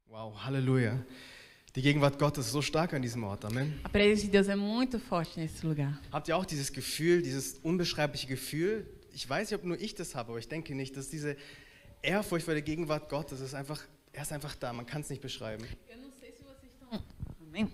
Wow, Halleluja. Die Gegenwart Gottes ist so stark an diesem Ort. Amen. A presença de Deus é muito forte nesse lugar. Habt ihr auch dieses Gefühl, dieses unbeschreibliche Gefühl? Ich weiß nicht, ob nur ich das habe, aber ich denke nicht, dass diese Ehrfurcht vor der Gegenwart Gottes ist einfach, er ist einfach da. Man kann es nicht beschreiben. Eu não sei se vocês estão... Amém?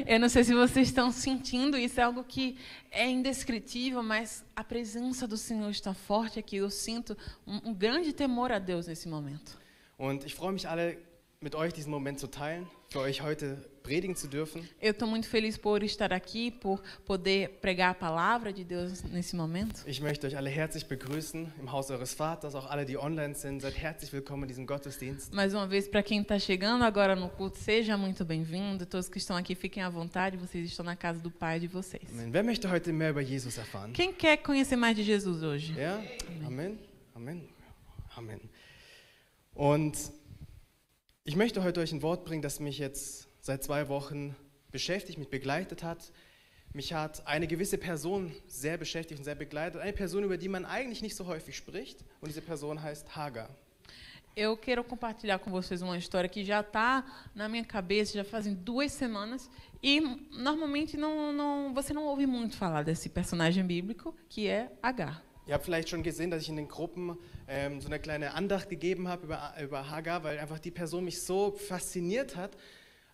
Eu não sei se vocês estão sentindo isso, é algo que é indescritível, mas a presença do Senhor está forte aqui. Eu sinto um grande temor a Deus nesse momento. Und ich freue mich alle, mit euch diesen Moment zu teilen, für euch heute predigen zu dürfen. Eu estou muito feliz por estar aqui, por poder pregar a palavra de Deus nesse momento. Ich möchte euch alle herzlich begrüßen im Haus eures Vaters, auch alle, die online sind. Seid herzlich willkommen in diesem Gottesdienst. Mais uma vez, para quem está chegando agora no culto, seja muito bem-vindo. Todos que estão aqui, fiquem à vontade. Vocês estão na casa do Pai de vocês. Amen. Wer möchte heute mehr über Jesus erfahren? Quem quer conhecer mais de Jesus hoje? Ja? Amen. Amen. Amen. Und ich möchte heute euch ein Wort bringen, das mich jetzt seit 2 Wochen beschäftigt, mich begleitet hat. Mich hat eine gewisse Person sehr beschäftigt und sehr begleitet. Eine Person, über die man eigentlich nicht so häufig spricht. Und diese Person heißt Hagar. Eu quero compartilhar com vocês uma história que já está na minha cabeça, já fazem 2 semanas. E normalmente você não ouve muito falar desse personagem bíblico, que é Agar. Ihr habt vielleicht schon gesehen, dass ich in den Gruppen so eine kleine Andacht gegeben habe über Hagar, weil einfach die Person mich so fasziniert hat.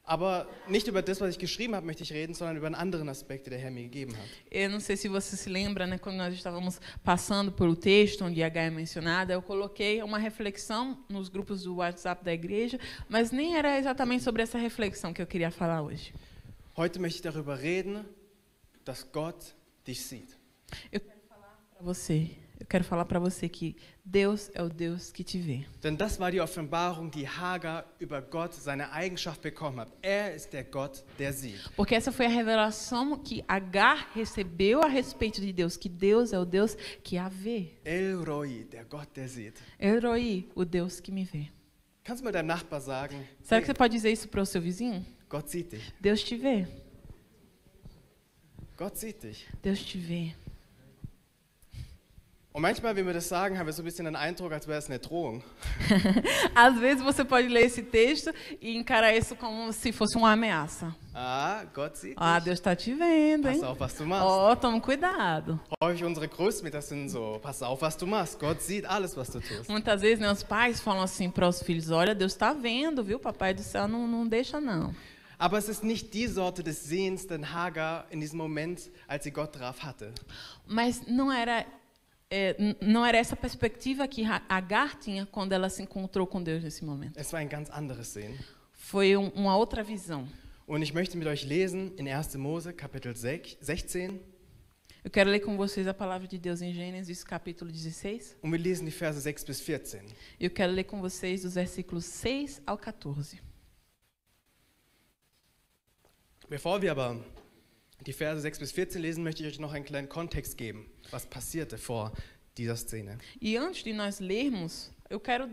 Aber nicht über das, was ich geschrieben habe, möchte ich reden, sondern über einen anderen Aspekt, den der Herr mir gegeben hat. Eu não sei se você se lembra, né, quando nós estávamos passando pelo texto onde Agar é mencionada, eu coloquei uma reflexão nos grupos do WhatsApp da igreja, mas nem era exatamente sobre essa reflexão que eu queria falar hoje. Heute möchte ich darüber reden, dass Gott dich sieht. Eu quero falar para você que Deus é o Deus que te vê. Denn das war die Offenbarung, die Hagar über Gott, seine Eigenschaft bekommen hat. Er ist der Gott, der sieht. Porque essa foi a revelação que Agar recebeu a respeito de Deus, que Deus é o Deus que a vê. El Roi, der Gott, der sieht. El Roi, o Deus que me vê. Kannst du mal deinem Nachbar sagen, Sabe que você pode dizer isso para o seu vizinho? Gott sieht dich. Deus te vê. Gott sieht dich. Deus te vê. Und manchmal, wenn wir das sagen, haben wir so ein bisschen den Eindruck, als wäre es eine Drohung. Às vezes você pode ler esse texto e encarar isso como se fosse uma ameaça. Ah, Gott sieht Ah, dich. Deus está te vendo, hein? Pass auf, was du machst. Ó, toma cuidado. Häufig unsere Großmütter sind so, pass auf, was du machst. Gott sieht alles, was du tust. Muitas vezes, né, os pais falam assim para os filhos, olha, Deus está vendo, viu? Papai do céu não deixa, não. Aber es ist nicht die Sorte des Sehens, den Hagar in diesem Moment, als sie Gott drauf hatte. Mas não era essa perspectiva que Agar tinha quando ela se encontrou com Deus nesse momento. Es war ein ganz anderes Sehen. Foi uma outra visão. Und ich möchte mit euch lesen in 1. Mose, Kapitel 16. Eu quero ler com vocês a palavra de Deus em Gênesis, capítulo 16. Und wir lesen die Verse 6 bis 14. Eu quero ler com vocês dos versículos 6 ao 14. Bevor wir aber die Verse 6 bis 14 lesen, möchte ich euch noch einen kleinen Kontext geben, was passierte vor dieser Szene. E antes de nós lermos, eu quero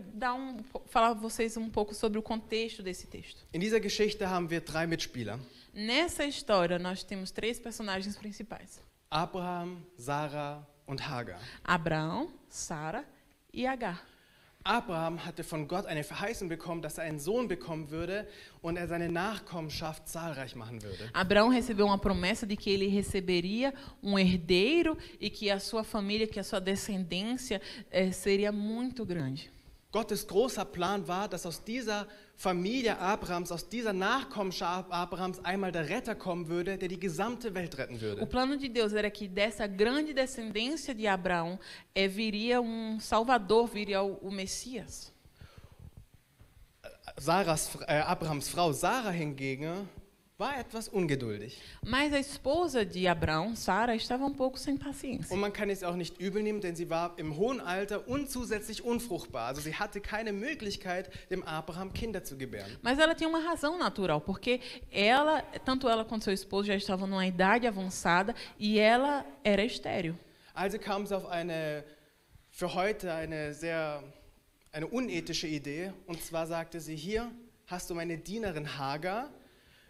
falar a vocês um pouco sobre o contexto desse texto. In dieser Geschichte haben wir 3 Mitspieler. Nessa história, nós temos 3 personagens principais. Abraham, Sarah und Hagar. Abraão, Sara e Agar. Abraham hatte von Gott eine Verheißung bekommen, dass er einen Sohn bekommen würde und er seine Nachkommenschaft zahlreich machen würde. Abraão recebeu uma promessa de que ele receberia um herdeiro e que a sua família, que a sua descendência seria muito grande. Gottes großer Plan war, dass aus dieser Familie Abrahams, aus dieser Nachkommenschaft Abrahams einmal der Retter kommen würde, der die gesamte Welt retten O würde. plano de Deus era que dessa grande descendência de Abraão viria um Salvador, viria o Messias. Abrahams Frau Sarah hingegen war etwas ungeduldig. Mas a esposa de Abraão, Sara, estava um pouco sem paciência. Und man kann es auch nicht übel nehmen, denn sie war im hohen Alter und zusätzlich unfruchtbar. Also sie hatte keine Möglichkeit, dem Abraham Kinder zu gebären. Mas ela tinha uma razão natural, porque tanto ela quanto seu esposo já estavam numa idade avançada e ela era estéril. Also kam sie auf für heute eine unethische Idee. Und zwar sagte sie, hier hast du meine Dienerin Hagar.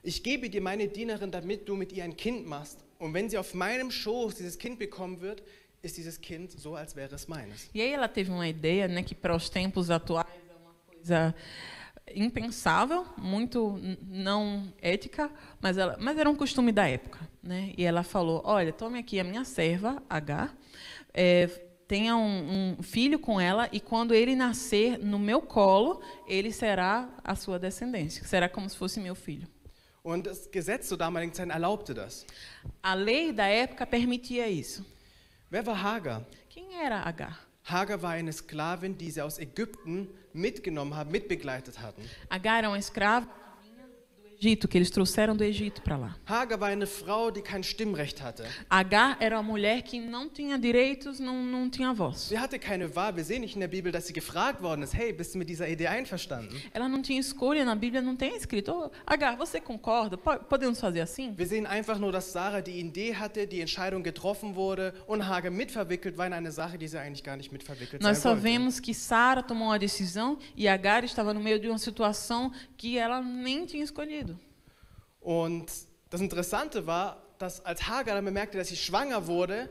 Ich gebe dir meine Dienerin, damit du mit ihr ein Kind machst. Und wenn sie auf meinem Schoß dieses Kind bekommen wird, ist dieses Kind so, als wäre es meines. E aí ela teve uma ideia, né, que para os tempos atuais é uma coisa impensável, muito não ética, mas era um costume da época, né? E ela falou: olha, tome aqui a minha serva, Agar, tenha um filho com ela, e quando ele nascer no meu colo, ele será a sua descendência, será como se fosse meu filho. Und das Gesetz zur damaligen Zeit erlaubte das. A lei da época permitia isso. Wer war Hagar? Quem era Agar? Hagar war eine Sklavin, die sie aus Ägypten mitgenommen haben, mitbegleitet hatten. Agar era uma escrava do Egito, que eles trouxeram do Egito para lá. Hagar war eine Frau, die kein Stimmrecht hatte. Agar era uma mulher que não tinha direitos, não tinha voz. Sie hatte keine Wahl. Wir sehen nicht in der Bibel, dass sie gefragt worden ist, hey, bist du mit dieser Idee einverstanden? Ela não tinha escolha, na Bíblia não tem escrito: oh, Agar, você concorda? Podemos fazer assim? Wir sehen einfach nur, dass Sarah die Idee hatte, die Entscheidung getroffen wurde und Hagar mitverwickelt war in eine Sache, die sie eigentlich gar nicht mitverwickelt Nós sein só wollte. vemos que Sara tomou uma decisão e Agar estava no meio de uma situação que ela nem tinha escolhido. Und das Interessante war, dass als Hagar dann bemerkte, dass sie schwanger wurde,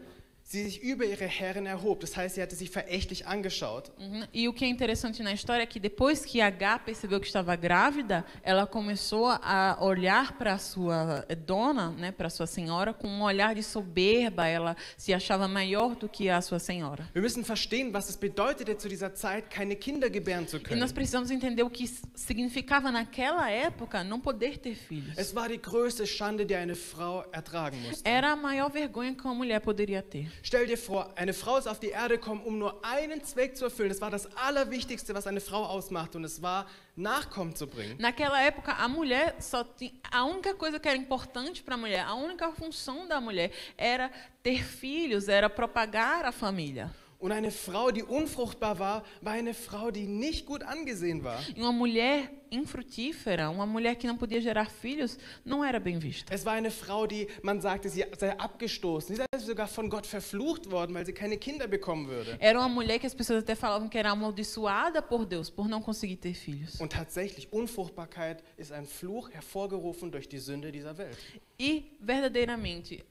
sie sich über ihre Herrin erhob. Das heißt, sie hatte sich verächtlich angeschaut. E o que é interessante na história é que depois que Agar percebeu que estava grávida, ela começou a olhar para a sua dona, né, para a sua senhora, com um olhar de soberba. Ela se achava maior do que a sua senhora. Wir müssen verstehen, was es bedeutete, zu dieser Zeit keine Kinder gebären zu E können. nós precisamos entender o que significava naquela época não poder ter filhos. Es war die größte Schande, die eine Frau ertragen musste. Era a maior vergonha que uma mulher poderia ter. Stell dir vor, eine Frau ist auf die Erde gekommen, um nur einen Zweck zu erfüllen. Das war das Allerwichtigste, was eine Frau ausmacht, und es war, Nachkommen zu bringen. Naquela época, a mulher só tinha, a única coisa que era importante para a mulher, a única função da mulher era ter filhos, era propagar a família. Und eine Frau, die unfruchtbar war eine Frau, die nicht gut angesehen war. E uma mulher infrutífera, uma mulher que não podia gerar filhos, não era bem vista. Es war eine Frau, die, man sagte, sie sei abgestoßen. Sie sei sogar von Gott verflucht worden, weil sie keine Kinder bekommen würde. Era uma mulher que as pessoas até falavam que era amaldiçoada por Deus, por não conseguir ter filhos. Und tatsächlich, Unfruchtbarkeit ist ein Fluch hervorgerufen durch die Sünde dieser Welt. E, verdadeiramente,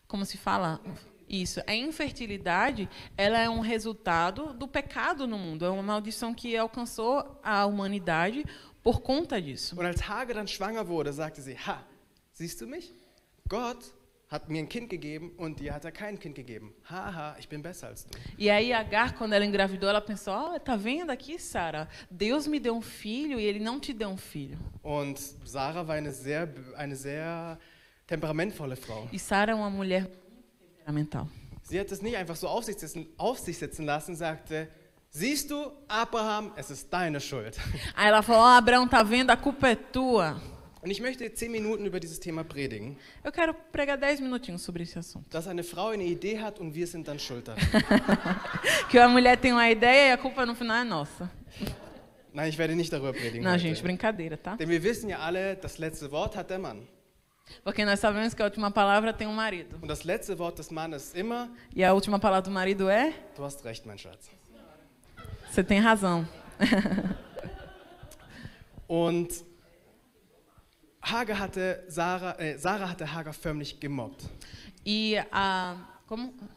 como se fala... Isso, a infertilidade, ela é um resultado do pecado no mundo, é uma maldição que alcançou a humanidade por conta disso. Und als Hagar dann schwanger wurde, sagte sie, ha, siehst du mich? Gott hat mir ein Kind gegeben und dir hat er kein Kind gegeben. Haha, ich bin besser als du. E aí Agar, quando ela engravidou, ela pensou: oh, tá vendo aqui, Sara? Deus me deu um filho e ele não te deu um filho. Und Sarah war eine sehr temperamentvolle Frau. E Sara é uma mulher temperamental. Sie hat es nicht einfach so auf sich sitzen lassen und sagte, siehst du, Abraham, es ist deine Schuld. Aí ela falou: oh, Abraão, tá vendo? A culpa é tua. Und ich möchte 10 Minuten über dieses Thema predigen. Eu quero pregar 10 minutinhos sobre esse assunto. Dass eine Frau eine Idee hat und wir sind dann schuld daran. Que a mulher tem uma ideia e a culpa no final é nossa. Nein, ich werde nicht darüber predigen. Não, heute. gente, brincadeira, tá? Denn wir wissen ja alle, das letzte Wort hat der Mann. Porque nós sabemos que a última palavra tem um marido. Und das letzte Wort des Mannes ist immer, E a última palavra do marido é: du hast recht, mein Schatz. você tem razão. Und Sarah hatte Hagar förmlich gemobbt. E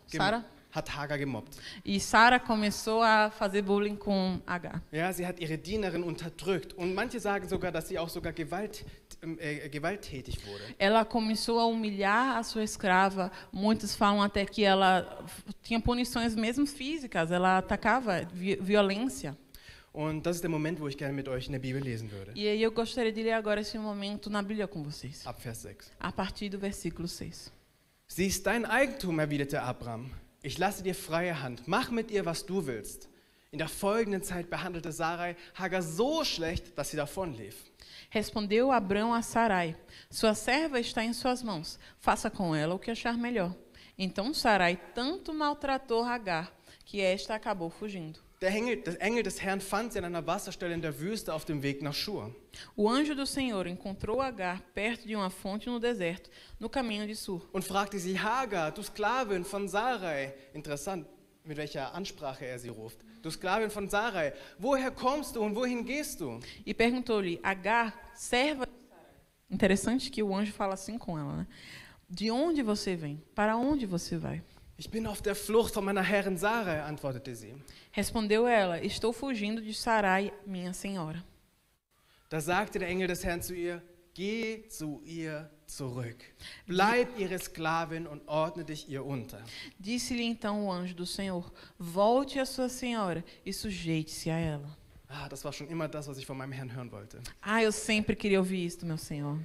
Sara? Hat Hagar gemobbt. E Sara começou a fazer bullying com Agar. Ja, sie hat ihre Dienerin unterdrückt. Und manche sagen sogar, dass sie auch sogar gewalttätig wurde. Ela começou a humilhar a sua escrava. Muitos falam até que ela tinha punições mesmo físicas. Ela atacava, violência. Und das ist der Moment, wo ich gerne mit euch in der Bibel lesen würde. E aí eu gostaria de ler agora esse momento na Bíblia com vocês. Ab Vers 6. A partir do versículo 6. Sie ist dein Eigentum, erwiderte Abram. Ich lasse dir freie Hand. Mach mit ihr, was du willst. In der folgenden Zeit behandelte Sarai Hagar so schlecht, dass sie davonlief. Respondeu Abrão a Sarai: sua serva está em suas mãos. Faça com ela o que achar melhor. Então Sarai tanto maltratou Hagar, que esta acabou fugindo. Der Engel des Herrn fand sie an einer Wasserstelle in der Wüste auf dem Weg nach Schur. O anjo do Senhor encontrou Agar perto de uma fonte no deserto, no caminho de Sur. Und fragte sie, Hagar, du Sklavin von Sarai. Interessant, mit welcher Ansprache sie ruft. Du Sklavin von Sarai, woher kommst du und wohin gehst du? E perguntou-lhe: Agar, serva de Sarai. Interessante que o anjo fala assim com ela, né? De onde você vem? Para onde você vai? Ich bin auf der Flucht von meiner Herrin Sarai, antwortete sie. Respondeu ela: Estou fugindo de Sarai, minha senhora. Da sagte der Engel des Herrn zu ihr, geh zu ihr zurück. Bleib ihre Sklavin und ordne dich ihr unter. Disse-lhe então o anjo do Senhor: Volte à sua senhora e sujeite-se a ela. Das war schon immer das, was ich von meinem Herrn hören wollte. Eu sempre queria ouvir isso do meu Senhor.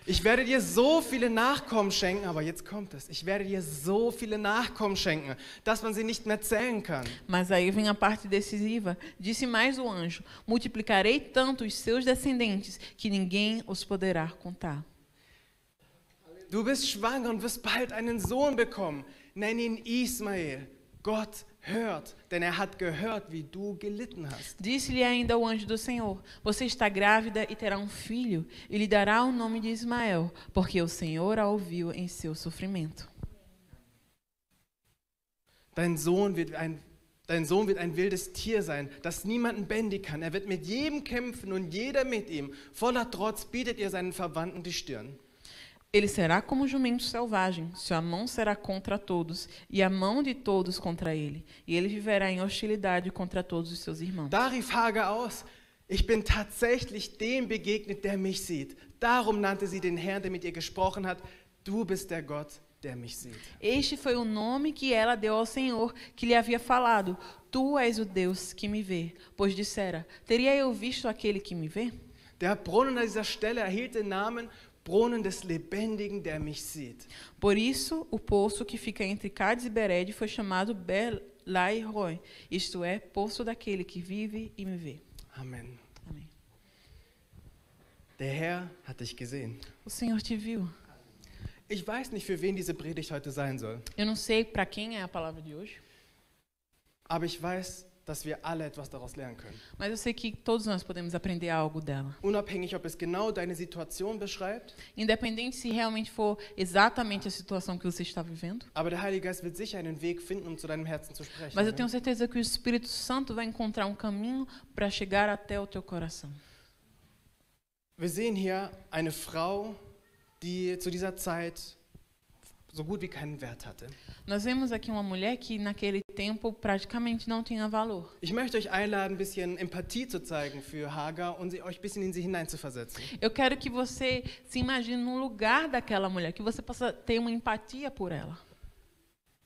Ich werde dir so viele Nachkommen schenken, aber jetzt kommt es. Ich werde dir so viele Nachkommen schenken, dass man sie nicht mehr zählen kann. Mas aí vem a parte decisiva. Disse mais o anjo: Multiplicarei tanto os seus descendentes que ninguém os poderá contar. Du bist schwanger und wirst bald einen Sohn bekommen. Nenn ihn Ismael. Gott hört, denn hat gehört, wie du gelitten hast. Disse-lhe ainda o anjo do Senhor: Você está grávida e terá um filho, e lhe dará o nome de Ismael, porque o Senhor a ouviu em seu sofrimento. Dein Sohn wird ein wildes Tier sein, das niemanden bändigen kann. Er wird mit jedem kämpfen und jeder mit ihm. Voller Trotz bietet er seinen Verwandten die Stirn. Ele será como um jumento selvagem, sua mão será contra todos, e a mão de todos contra ele. E ele viverá em hostilidade contra todos os seus irmãos. Da rief Hagar aus, ich bin tatsächlich dem begegnet, der mich sieht. Darum nannte sie den Herrn, der mit ihr gesprochen hat, du bist der Gott, der mich sieht. Este foi o nome que ela deu ao Senhor, que lhe havia falado: Tu és o Deus que me vê. Pois dissera: Teria eu visto aquele que me vê? Der Brunnen an dieser Stelle erhielt den Namen Brunnen des Lebendigen, der mich sieht. Por isso, o poço que fica entre Cádiz e Bered foi chamado Belai-Roi, isto é, poço daquele que vive e me vê. Amen. Amém. Der Herr hat dich gesehen. O Senhor te viu. Ich weiß nicht, für wen diese Predigt heute sein soll, Eu não sei para quem é a palavra de hoje, aber ich weiß, dass wir alle etwas daraus lernen können. mas eu sei que todos nós podemos aprender algo dela. Unabhängig, ob es genau deine Situation beschreibt, Independente se realmente for exatamente a situação que você está vivendo. aber der Heilige Geist wird sicher einen Weg finden, um zu deinem Herzen zu sprechen. Mas eu tenho certeza que o Espírito Santo vai encontrar um caminho para chegar até o teu coração. Wir sehen hier eine Frau, die zu dieser Zeit so gut wie keinen Wert hatte. Nós vemos aqui uma mulher que naquele tempo praticamente não tinha valor. Ich möchte euch einladen, ein bisschen Empathie zu zeigen für Hagar und euch ein bisschen in sie hineinzuversetzen. Eu quero que você se imagine no lugar daquela mulher, que você possa ter uma empatia por ela.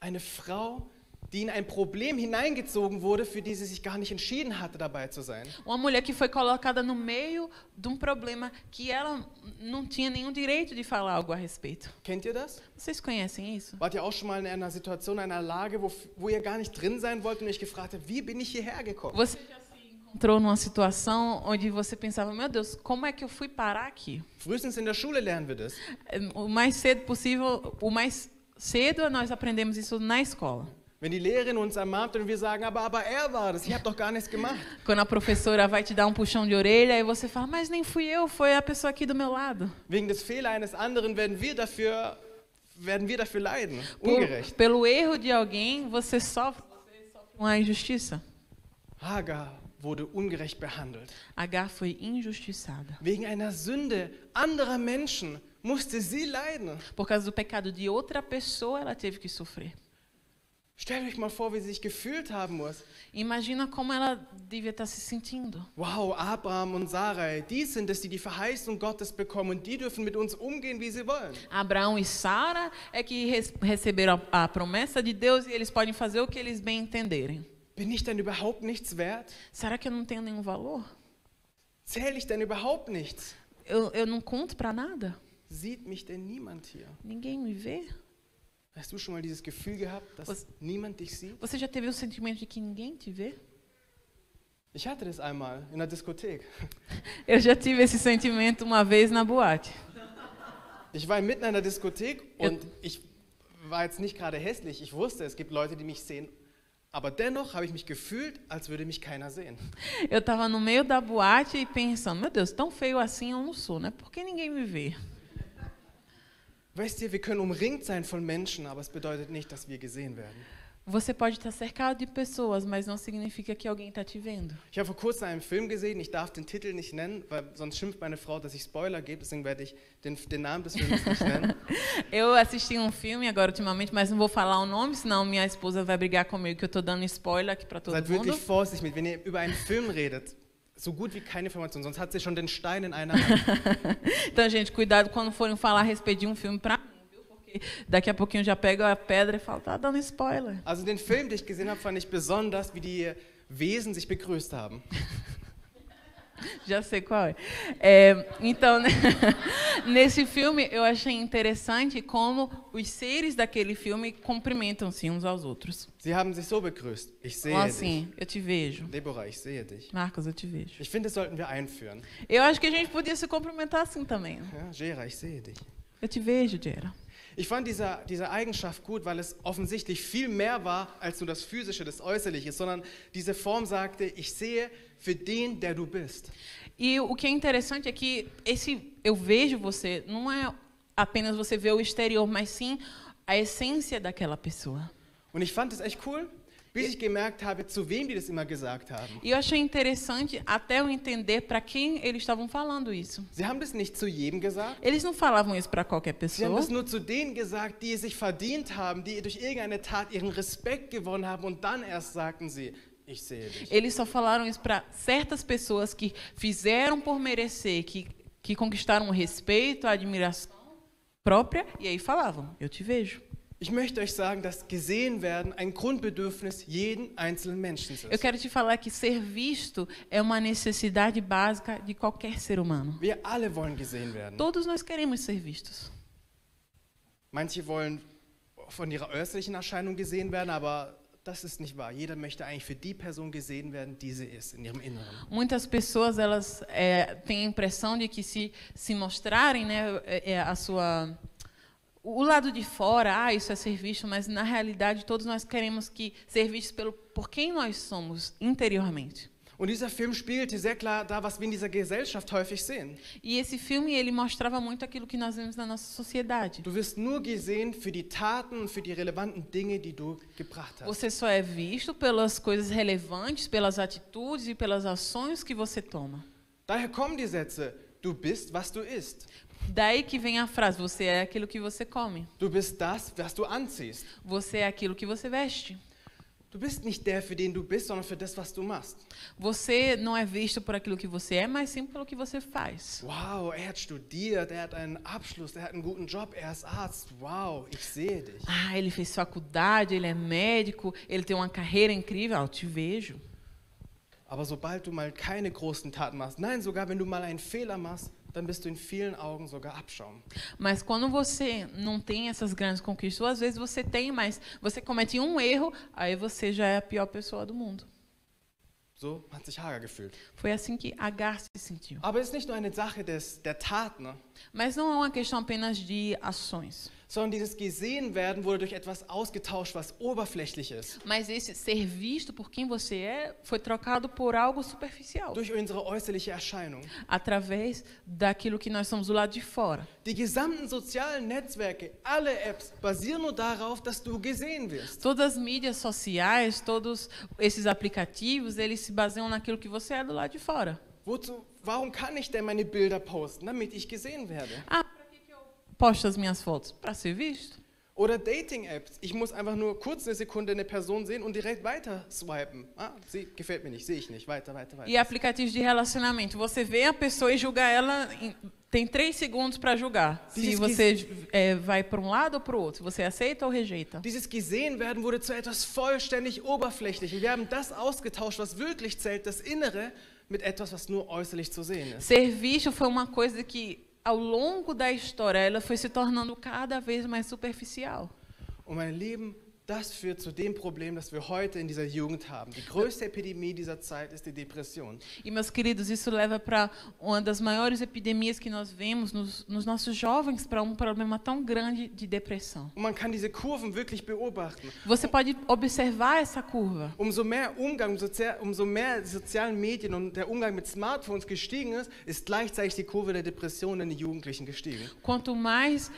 Eine Frau, die in ein Problem hineingezogen wurde, für die sie sich gar nicht entschieden hatte, dabei zu sein. Uma mulher que foi colocada no meio de um problema que ela não tinha nenhum direito de falar algo a respeito. Kennt ihr das? Vocês conhecem isso? Wart ihr auch schon mal in einer Situation, in einer Lage, wo ihr gar nicht drin sein wollt und euch gefragt habt, wie bin ich hierher gekommen? Você já se encontrou numa situação onde você pensava: meu Deus, como é que eu fui parar aqui? Frühestens in der Schule lernen wir das. O mais cedo possível, o mais cedo nós aprendemos isso na escola. Wenn die Lehrerin uns ermahnt und wir sagen, aber er war das, ich habe doch gar nichts gemacht. Quando a professora vai te dar um puxão de orelha e você fala: mas nem fui eu, foi a pessoa aqui do meu lado. Wegen des Fehlers eines anderen werden wir dafür leiden, ungerecht. Pelo erro de alguém, você sofre uma injustiça. Hagar wurde ungerecht behandelt. Agar foi injustiçada. Wegen einer Sünde anderer Menschen musste sie leiden. Por causa do pecado de outra pessoa, ela teve que sofrer. Stellt euch mal vor, wie sie sich gefühlt haben muss. Imagina como ela devia estar se sentindo. Wow, Abraham und Sarai, die sind es, die die Verheißung Gottes bekommen und die dürfen mit uns umgehen, wie sie wollen. Abraão e Sara é que receberam a promessa de Deus e eles podem fazer o que eles bem entenderem. Bin ich denn überhaupt nichts wert? Será que eu não tenho nenhum valor? Zähle ich denn überhaupt nichts? Eu não conto para nada? Sieht mich denn niemand hier? Ninguém me vê? Hast du schon mal dieses Gefühl gehabt, dass niemand dich sieht? Você já teve o sentimento de que ninguém te vê? Ich hatte das einmal in der Diskothek. Eu já tive esse sentimento uma vez na boate. Ich war mitten in einer Diskothek und ich war jetzt nicht gerade hässlich. Ich wusste, es gibt Leute, die mich sehen. Aber dennoch habe ich mich gefühlt, als würde mich keiner sehen. Eu estava no meio da boate e pensando: meu Deus, tão feio assim eu não sou, né? Por que ninguém me vê? Weißt ihr, wir können umringt sein von Menschen, aber es bedeutet nicht, dass wir gesehen werden. Você pode estar cercado de pessoas, mas não significa que alguém está te vendo. Ich habe vor kurzem einen Film gesehen, ich darf den Titel nicht nennen, weil sonst schimpft meine Frau, dass ich Spoiler gebe, deswegen werde ich den Namen des Films nicht nennen. Eu assisti um filme agora ultimamente, mas não vou falar o nome, senão minha esposa vai brigar comigo que eu estou dando spoiler aqui para todo Seid mundo. wirklich vorsichtig mit, wenn ihr über einen Film redet, so gut wie keine Information, sonst hat sie schon den Stein in einer Hand. Então, gente, cuidado quando forem falar a respeito de um filme para mim, viu? Porque daqui a pouquinho já pega a pedra e fala, tá dando spoiler. Also den Film, den ich gesehen habe, fand ich besonders, wie die Wesen sich begrüßt haben. Já sei qual é. Então, né, nesse filme, eu achei interessante como os seres daquele filme cumprimentam-se uns aos outros. Sie haben sich so begrüßt. Ich sehe Então, dich. assim, eu te vejo. Deborah, ich sehe dich. Marcos, eu te vejo. Ich finde, das sollten wir einführen. Eu acho que a gente podia se cumprimentar assim também. Ja, Gera, ich sehe dich. Eu te vejo, Gera. Ich fand diese Eigenschaft gut, weil es offensichtlich viel mehr war als nur das Physische, das Äußerliche, sondern diese Form sagte, ich sehe für den, der du bist. E o que é interessante é que esse eu vejo você não é apenas você ver o exterior, mas sim a essência daquela pessoa. Und ich fand es echt cool, bis ich gemerkt habe, zu wem die das immer gesagt haben. E eu achei interessante até eu entender para quem eles estavam falando isso. Sie haben das nicht zu jedem gesagt. Eles não falavam isso para qualquer Sie haben pessoa. das nur zu denen gesagt, die es sich verdient haben, die durch irgendeine Tat ihren Respekt gewonnen haben und dann erst sagten sie, ich sehe dich. Eles só falaram isso para certas pessoas que fizeram por merecer, que conquistaram o respeito, a admiração própria, e aí falavam, eu te vejo. Ich möchte euch sagen, dass gesehen werden ein Grundbedürfnis jeden einzelnen Menschen Eu ist. quero te falar que ser visto é uma necessidade básica de qualquer ser humano. Wir alle wollen gesehen werden. Todos nós queremos ser vistos. Manche wollen von ihrer äußerlichen Erscheinung gesehen werden, aber das ist nicht wahr. Jeder möchte eigentlich für die Person gesehen werden, die sie ist, in ihrem Inneren. Muitas pessoas elas têm a impressão de que se mostrarem, né, o lado de fora, isso é ser visto, mas na realidade todos nós queremos ser vistos por quem nós somos interiormente. Und dieser Film spiegelte sehr klar dar, was wir in dieser Gesellschaft häufig sehen. E esse filme ele mostrava muito aquilo que nós vemos na nossa sociedade. Du wirst nur gesehen für die Taten und für die relevanten Dinge, die du gebracht hast. Você só é visto pelas coisas relevantes, pelas atitudes e pelas ações que você toma. Daher kommen die Sätze, du bist, was du isst. Daí que vem a frase, você é aquilo que você come. Du bist das, was du anziehst. Você é aquilo que você veste. Du bist nicht der, für den du bist, sondern für das, was du machst. Você não é visto por aquilo que você é, mas sim pelo que você faz. Wow, er hat studiert, er hat einen Abschluss, er hat einen guten Job, er ist Arzt. Wow, ich sehe dich. Ah, ele fez faculdade, ele é médico, ele tem uma carreira incrível. Eu te vejo. Aber sobald du mal keine großen Taten machst, nein, sogar wenn du mal einen Fehler machst, dann bist du in vielen Augen sogar Abschaum. Mas quando você não tem essas grandes conquistas, ou às vezes você tem, mas você comete um erro, aí você já é a pior pessoa do mundo. So hat sich Hagar gefühlt. Foi assim que Agar se sentiu. Aber es ist nicht nur eine Sache der Tat, ne? Mas não é uma questão apenas de ações. Sondern dieses Gesehenwerden wurde durch etwas ausgetauscht, was oberflächlich ist. Mas esse ser visto por quem você é foi trocado por algo superficial. Durch unsere äußerliche Erscheinung. Através daquilo que nós somos do lado de fora. Die gesamten sozialen Netzwerke, alle Apps basieren nur darauf, dass du gesehen wirst. Todas as mídias sociais, todos esses aplicativos, eles se baseiam naquilo que você é do lado de fora. Warum kann ich denn meine Bilder posten, damit ich gesehen werde? Ah, para que eu posto as minhas fotos? Para ser visto? Oder Dating-Apps. Ich muss einfach nur kurz eine Sekunde eine Person sehen und direkt weiter swipen. Ah, sie gefällt mir nicht, sehe ich nicht. Weiter. E aplicativos de relacionamento. Você vê a pessoa e julga ela, tem 3 segundos para julgar. Se você vai para um lado ou para o outro. Você aceita ou rejeita. Dieses Gesehenwerden wurde zu etwas vollständig Oberflächlichem. Wir haben das ausgetauscht, was wirklich zählt, das Innere, mit etwas, was nur äußerlich zu sehen ist. Ser visto foi uma coisa que, ao longo da história, ela foi se tornando cada vez mais superficial. Und meine Lieben, das führt zu dem Problem, das wir heute in dieser Jugend haben. Die größte Epidemie dieser Zeit ist die Depression. E, meus queridos, isso leva para uma das maiores epidemias que nós vemos nos nossos jovens, para um problema tão grande de depressão. Und man kann diese Kurven wirklich beobachten. Você pode observar essa curva. Umso mehr Umgang, umso mehr die sozialen Medien und der Umgang mit Smartphones gestiegen ist gleichzeitig die Kurve der Depression in den Jugendlichen gestiegen. Quanto mais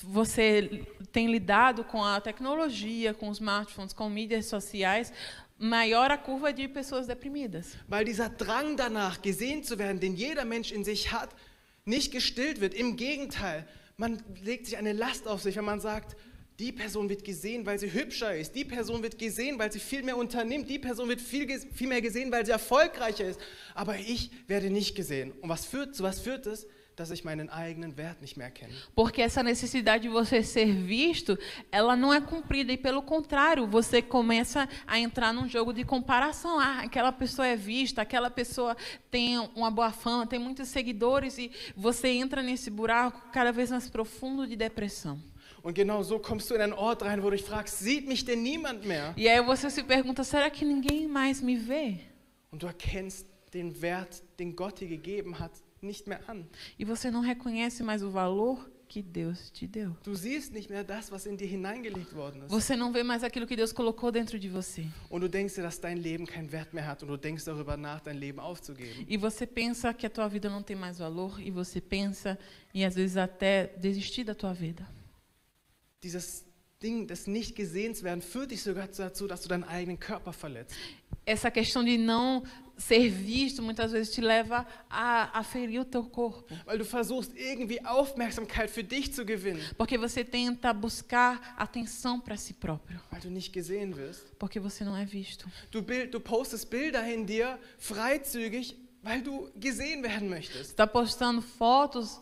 você tem lidado com a tecnologia, com os smartphones, com mídias sociais, maior a curva de pessoas deprimidas. Weil dieser Drang danach, gesehen zu werden, den jeder Mensch in sich hat, nicht gestillt wird. Im Gegenteil, man legt sich eine Last auf sich, wenn man sagt, die Person wird gesehen, weil sie hübscher ist. Die Person wird gesehen, weil sie viel mehr unternimmt. Die Person wird viel mehr gesehen, weil sie erfolgreicher ist. Aber ich werde nicht gesehen. Und zu was führt es? Dass ich meinen eigenen Wert nicht mehr kenne. Porque essa necessidade de você ser visto, ela não é cumprida e pelo contrário, você começa a entrar num jogo de comparação. Ah, aquela pessoa é vista, aquela pessoa tem uma boa fama, tem muitos seguidores e você entra nesse buraco cada vez mais profundo de depressão. Und genau so kommst du in einen Ort rein, wo du dich fragst, sieht mich denn niemand mehr? E aí você se pergunta, será que ninguém mais me vê? Und du erkennst den Wert, den Gott dir gegeben hat, nicht mehr an. E você não reconhece mais o valor que Deus te deu. Du siehst nicht mehr das, was in dir hineingelegt worden ist. Você não vê mais aquilo que Deus colocou dentro de você. Und du denkst dir, dass dein Leben keinen Wert mehr hat und du denkst darüber nach, dein Leben aufzugeben. E você pensa que a tua vida não tem mais valor e você pensa em às vezes até desistir da tua vida. Dieses Ding des Nicht-Gesehens-Werden führt dich sogar dazu, dass du deinen eigenen Körper verletzt. Essa questão de não ser visto muitas vezes te leva a ferir o teu corpo. Weil du versuchst, irgendwie Aufmerksamkeit für dich zu gewinnen. Porque você tenta buscar atenção para si próprio. Weil du nicht gesehen wirst. Porque você não é visto. Du postest Bilder in dir freizügig, weil du gesehen werden möchtest. Está postando fotos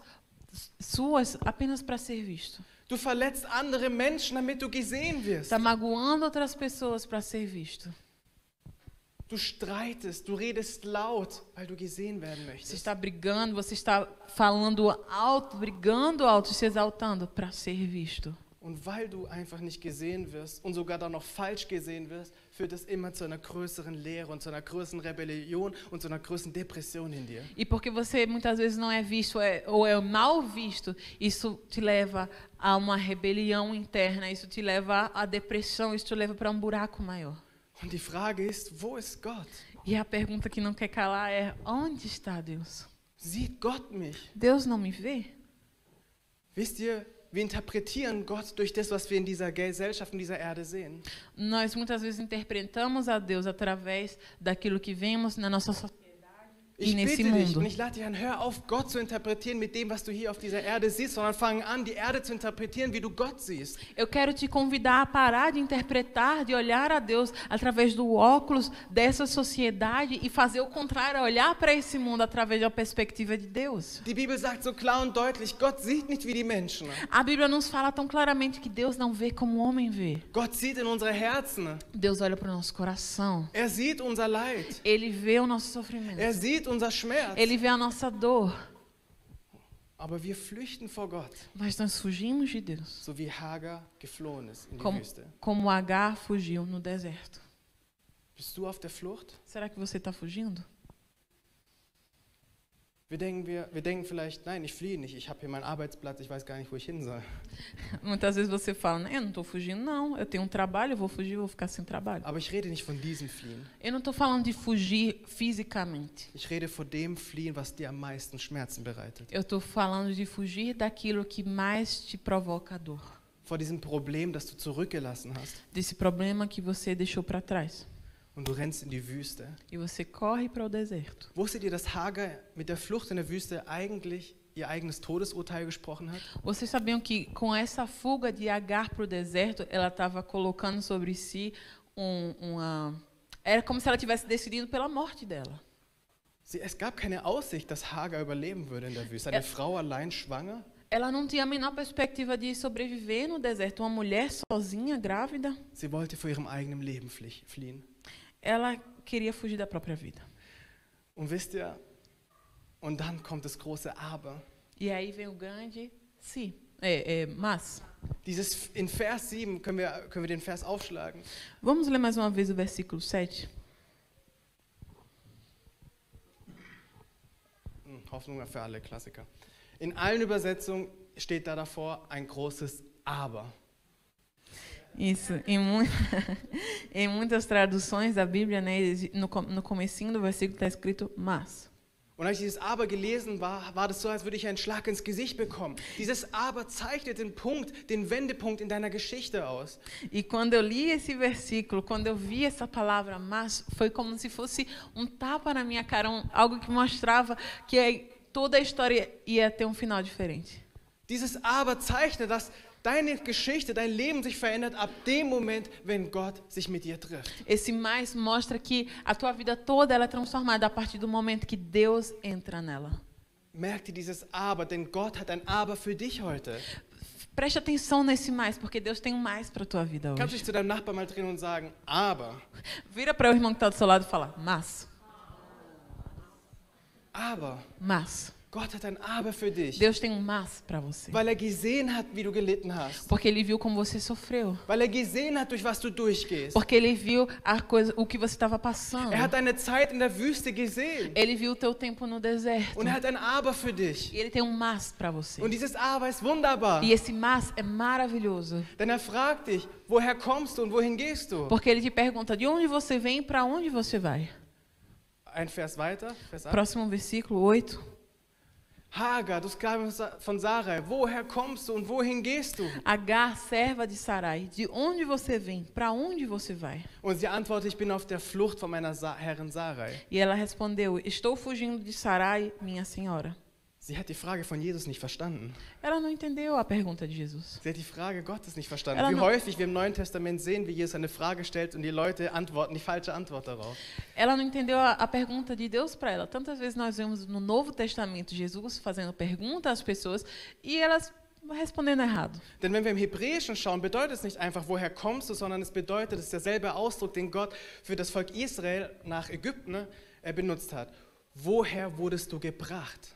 suas apenas para ser visto. Du verletzt andere Menschen, damit du gesehen wirst. Está magoando outras pessoas para ser visto. Du streitest, du redest laut, weil du gesehen werden Você möchtest. está brigando, você está falando alto, brigando alto, se exaltando para ser visto. Und weil du einfach nicht gesehen wirst und sogar dann noch falsch gesehen wirst, führt es immer zu einer größeren Leere und zu einer größeren Rebellion und zu einer größeren Depression in dir. E porque você muitas vezes não é visto ou é mal visto, isso te leva a uma rebelião interna, isso te leva à depressão, isso te leva para um buraco maior. Und die Frage ist, wo ist Gott? E a pergunta que não quer calar é: onde está Deus? Sieht Gott mich? Deus não me vê? Wisst ihr, wir interpretieren Gott durch das, was wir in dieser Gesellschaft, in dieser Erde sehen. Nós muitas vezes interpretamos a Deus através daquilo que vemos na nossa sociedade e Ich nesse bitte dich mundo. und ich lade dich an, hör auf, Gott zu interpretieren mit dem, was du hier auf dieser Erde siehst, sondern fang an, die Erde zu interpretieren, wie du Gott siehst. Eu quero te convidar a parar de interpretar, de olhar a Deus através do óculos dessa sociedade e fazer o contrário, olhar para esse mundo através da perspectiva de Deus. Die Bibel sagt so klar und deutlich, Gott sieht nicht wie die Menschen. A Bíblia nos fala tão claramente que Deus não vê como o homem vê. Gott sieht in unsere Herzen. Deus olha para o nosso coração. Er sieht unser Leid. Ele vê o nosso sofrimento. Er sieht unser Schmerz. Ele vê a nossa dor. Aber wir flüchten vor Gott, Mas nós fugimos de Deus. so wie Hagar geflohen ist in die Como, Wüste. como Agar fugiu no deserto. Bist du auf der Flucht? Será que você está fugindo? Wir denken vielleicht, nein, ich fliehe nicht, ich habe hier meinen Arbeitsplatz, ich weiß gar nicht, wo ich hin soll. Muitas vezes você fala, eu não estou fugindo, não. Eu tenho um trabalho, eu vou fugir, vou ficar sem trabalho. Aber ich rede nicht von diesem Fliehen. Eu não estou falando de fugir fisicamente. Ich rede von dem Fliehen, was dir am meisten Schmerzen bereitet. Eu estou falando de fugir daquilo que mais te provoca dor. Vor diesem Problem, das du zurückgelassen hast. Desse problema que você deixou para trás. Und du rennst in die Wüste. E você corre para o deserto. Wusstet ihr, dass Hagar mit der Flucht in der Wüste eigentlich ihr eigenes Todesurteil gesprochen hat? Vocês sabiam que com essa fuga de Agar para o deserto, ela estava colocando sobre si era como se ela tivesse decidido pela morte dela. Es gab keine Aussicht, dass Hagar überleben würde in der Wüste. Eine Frau allein schwanger? Ela não tinha a menor perspectiva de sobreviver no deserto. Uma mulher sozinha, grávida. Sie wollte vor ihrem eigenen Leben fliehen. Ela queria fugir da própria vida. Und wisst ihr, und dann kommt das große Aber. E aí vem o grande mas. In Vers 7 können wir den Vers aufschlagen. Vamos ler mais uma vez o versículo 7. Hoffnung für alle, Klassiker. In allen Übersetzungen steht da davor ein großes Aber. Isso, em muitas traduções da Bíblia, né, no comecinho do versículo está escrito mas. Und als ich dieses Aber gelesen war das so, als würde ich einen Schlag ins Gesicht bekommen. Dieses Aber zeichnet den Punkt, den Wendepunkt in deiner Geschichte aus. E quando eu li esse versículo, quando eu vi essa palavra, mas foi como se fosse tapa na minha cara, algo que mostrava que toda a história ia ter final diferente. Dieses Aber zeichnet, dass deine Geschichte, dein Leben sich verändert ab dem Moment, wenn Gott sich mit dir trifft. Esse mais mostra que a tua vida toda ela é transformada a partir do momento que Deus entra nela. Merk dir dieses Aber, denn Gott hat ein Aber für dich heute. Preste atenção nesse mais, porque Deus tem mais para a tua vida Kannst du hoje. dich zu deinem Nachbarn mal drehen und sagen, aber, Vira para o irmão que está do seu lado e fala, mas. Gott hat ein Aber für dich. Deus tem mas para você. Weil gesehen hat, wie du gelitten hast. Porque Ele viu como você sofreu. Weil gesehen hat, durch was du durchgehst. Porque Ele viu o que você estava passando. Hat deine Zeit in der Wüste gesehen. Ele viu o teu tempo no deserto. Und hat ein Aber für dich. E Ele tem mas para você. Und dieses Aber ist wunderbar. E esse mas é maravilhoso. Denn fragt dich, woher kommst du und wohin gehst du? Porque Ele te pergunta de onde você vem e para onde você vai. Ein Vers weiter, Vers 8. Próximo versículo 8. Hagar, du Sklavin von Sarai, woher kommst du und wohin gehst du? Agar, serva de Sarai, de onde você vem? Para onde você vai? Und sie antwortet, ich bin auf der Flucht von meiner Herrin Sarai. E ela respondeu, estou fugindo de Sarai, minha senhora. Sie hat die Frage von Jesus nicht verstanden. Ela não entendeu a pergunta de Jesus. Sie hat die Frage Gottes nicht verstanden. Wie häufig wir im Neuen Testament sehen, wie Jesus eine Frage stellt und die Leute antworten die falsche Antwort darauf. Ela não entendeu a pergunta de Deus para ela. Tantas vezes nós vemos no Novo Testamento Jesus fazendo perguntas às pessoas e elas respondendo errado. Denn wenn wir im Hebräischen schauen, bedeutet es nicht einfach, woher kommst du, sondern es bedeutet, es ist derselbe Ausdruck, den Gott für das Volk Israel nach Ägypten benutzt hat. Woher wurdest du gebracht?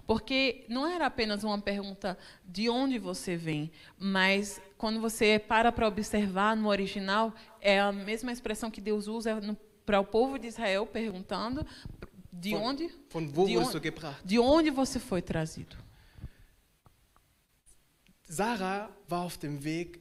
Porque não era apenas uma pergunta de onde você vem, mas quando você para observar no original, é a mesma expressão que Deus usa para o povo de Israel perguntando de onde você foi trazido. Hagar war auf dem Weg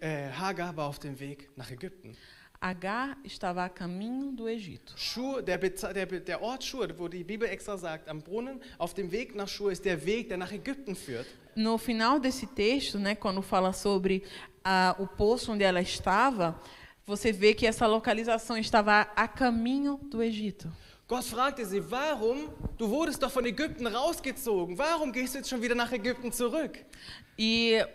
nach Ägypten. Agar estava a caminho do Egito. Schur, der Ort Schur, wo die Bibel extra sagt, am Brunnen, auf dem Weg nach Schur ist der Weg, der nach Ägypten führt. No final desse texto, né, quando fala sobre o poço onde ela estava, você vê que essa localização estava a caminho do Egito. Gott fragte sie, warum? Du wurdest doch von Ägypten rausgezogen. Warum gehst du jetzt schon wieder nach Ägypten zurück? E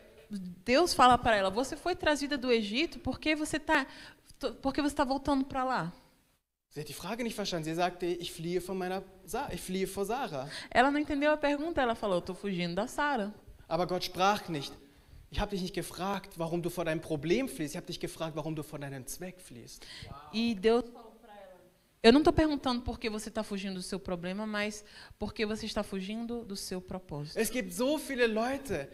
Deus fala para ela, você foi trazida do Egito porque você está voltando para lá. Sie hat die Frage nicht verstanden. Sie sagte, ich fliehe vor Sarah. Ela não entendeu a pergunta. Ela falou, estou fugindo da Sara. Aber Gott sprach nicht. Ich habe dich nicht gefragt, warum du vor deinem Problem fliehst. Ich habe dich gefragt, warum du vor deinem Zweck fliehst. E Deus falou para ela, eu não estou perguntando por que você está fugindo do seu problema, mas por que você está fugindo do seu propósito. Es gibt so viele Leute,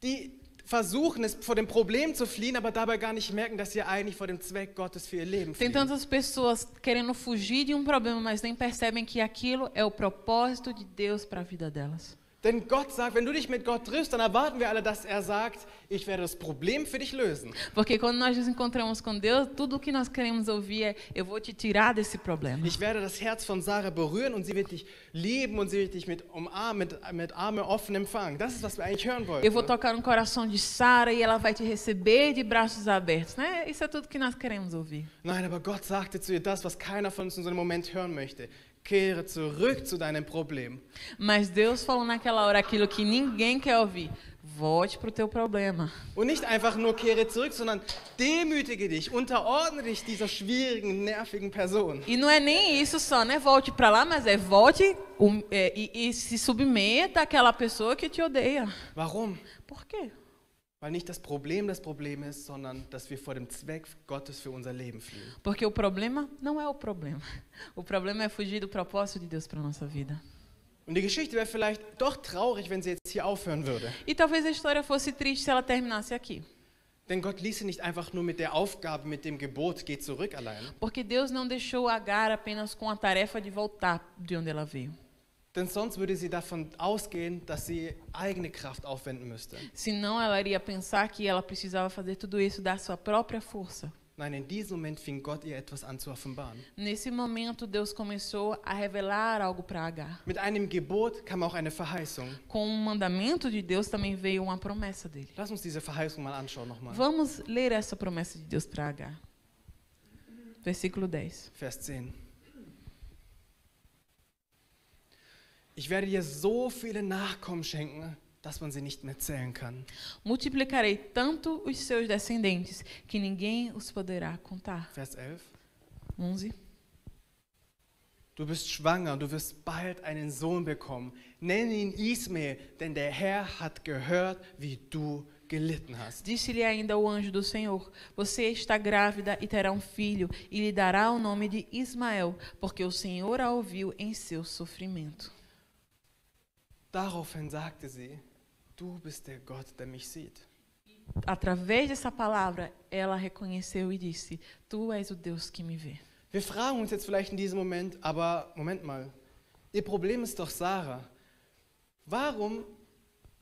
die versuchen, es vor dem Problem zu fliehen, aber dabei gar nicht merken, dass sie eigentlich vor dem Zweck Gottes für ihr Leben fliehen. Tem tantas pessoas querendo fugir de problema, mas nem percebem que aquilo é o propósito de Deus para a vida delas. Denn Gott sagt, wenn du dich mit Gott triffst, dann erwarten wir alle, dass sagt, ich werde das Problem für dich lösen. Porque quando nós nos encontramos com Deus, tudo o que nós queremos ouvir é, eu vou te tirar desse problema. Ich werde das Herz von Sarah berühren und sie wird dich lieben und sie wird dich mit Armen offen empfangen. Das ist, was wir eigentlich hören wollen. Eu vou tocar no coração de Sara e ela vai te receber de braços abertos, né? Isso é tudo que nós queremos ouvir. Nein, aber Gott sagte zu ihr das, was keiner von uns in so einem Moment hören möchte. Kehre zurück zu deinem Problem. Mas Deus falou naquela hora aquilo que ninguém quer ouvir. Volte para o teu problema. Und nicht einfach nur kehre zurück, sondern demütige dich, unterordne dich dieser schwierigen, nervigen Person. E não é nem isso só, né? Volte para lá, mas é volte e se submeta àquela pessoa que te odeia. Warum? Por quê? Weil nicht das Problem ist, sondern dass wir vor dem Zweck Gottes für unser Leben fliehen. Porque o problema não é o problema. O problema é fugir do propósito de Deus para nossa vida. Und die Geschichte wäre vielleicht doch traurig, wenn sie jetzt hier aufhören würde. E talvez a história fosse triste se ela terminasse aqui. Denn Gott ließ sie nicht einfach nur mit der Aufgabe, mit dem Gebot, geh zurück allein. Porque Deus não deixou Agar apenas com a tarefa de voltar de onde ela veio. Denn sonst würde sie davon ausgehen, dass sie eigene Kraft aufwenden müsste. Senão ela iria pensar que ela precisava fazer tudo isso da sua própria força. Nein, in diesem Moment fing Gott ihr etwas an zu offenbaren. Nesse momento, Deus começou a revelar algo para Agar. Mit einem Gebot kam auch eine Verheißung. Com um mandamento de Deus também veio uma promessa dele. Lass uns diese Verheißung mal anschauen nochmal. Vamos ler essa promessa de Deus para Agar. Versículo 10. Vers 10. Ich werde dir so viele Nachkommen schenken, dass man sie nicht mehr zählen kann. Multiplicarei tanto os seus descendentes que ninguém os poderá contar. Vers 11. 11. Du bist schwanger, du wirst bald einen Sohn bekommen. Nenne ihn Ismael, denn der Herr hat gehört, wie du gelitten hast. Disse-lhe ainda o anjo do Senhor: Você está grávida e terá um filho, e lhe dará o nome de Ismael, porque o Senhor a ouviu em seu sofrimento. Daraufhin sagte sie, du bist der Gott, der mich sieht. Através dessa palavra, ela reconheceu e disse: Tu és o Deus que me vê. Wir fragen uns jetzt vielleicht in diesem Moment, aber Moment mal, ihr Problem ist doch Sarah. Warum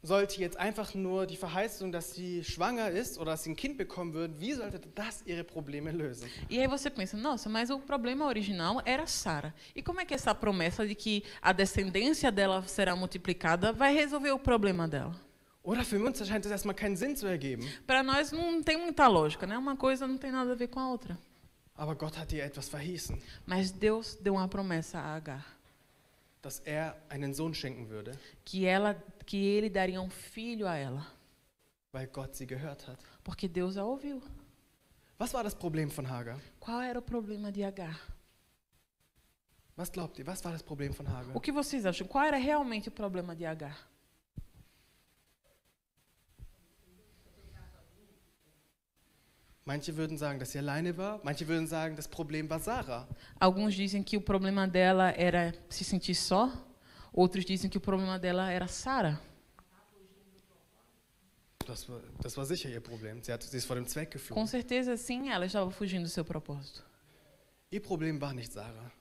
sollte jetzt einfach nur die Verheißung, dass sie schwanger ist oder dass sie ein Kind bekommen würden, wie sollte das ihre Probleme lösen? E aí você pensa, nossa, mas o problema original era Sara. E como é que essa promessa de que a descendência dela será multiplicada vai resolver o problema dela? Oder für uns scheint das erstmal keinen Sinn zu ergeben. Para nós não tem muita lógica, né? Uma coisa não tem nada a ver com a outra. Aber Gott hat ihr etwas verheißen, Mas Deus deu uma promessa a Agar, dass einen Sohn schenken würde, que ele daria um filho a ela, weil Gott sie gehört hat. porque Deus a ouviu. Was war das Problem von Hagar? Qual era o problema de Agar? Was glaubt ihr, was war das Problem von Hagar? O que vocês acham? Qual era realmente o problema de Agar? Manche würden sagen, dass sie alleine war, manche würden sagen, das Problem war Sarah. Alguns dizem que o problema dela era se sentir só, outros dizem que o problema dela era Sara. Das war sicher ihr Problem. Sie ist vor dem Zweck Com geflohen. certeza, sim, ela estava fugindo do seu propósito. Ihr Problem war nicht Sarah.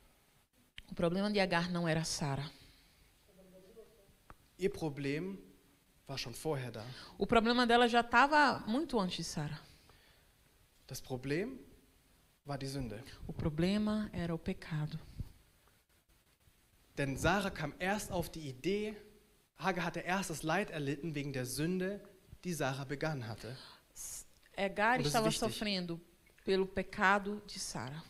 O problema de Agar não era Sara. Ihr Problem war schon vorher da. O problema dela já estava muito antes de Sara. Das Problem war die Sünde. O problema era o pecado. Denn Sarah kam erst auf die Idee, Hagar hatte erst das Leid erlitten wegen der Sünde, die Sarah begangen hatte. Agar Und das ist estava wichtig. sofrendo pelo pecado de Sara.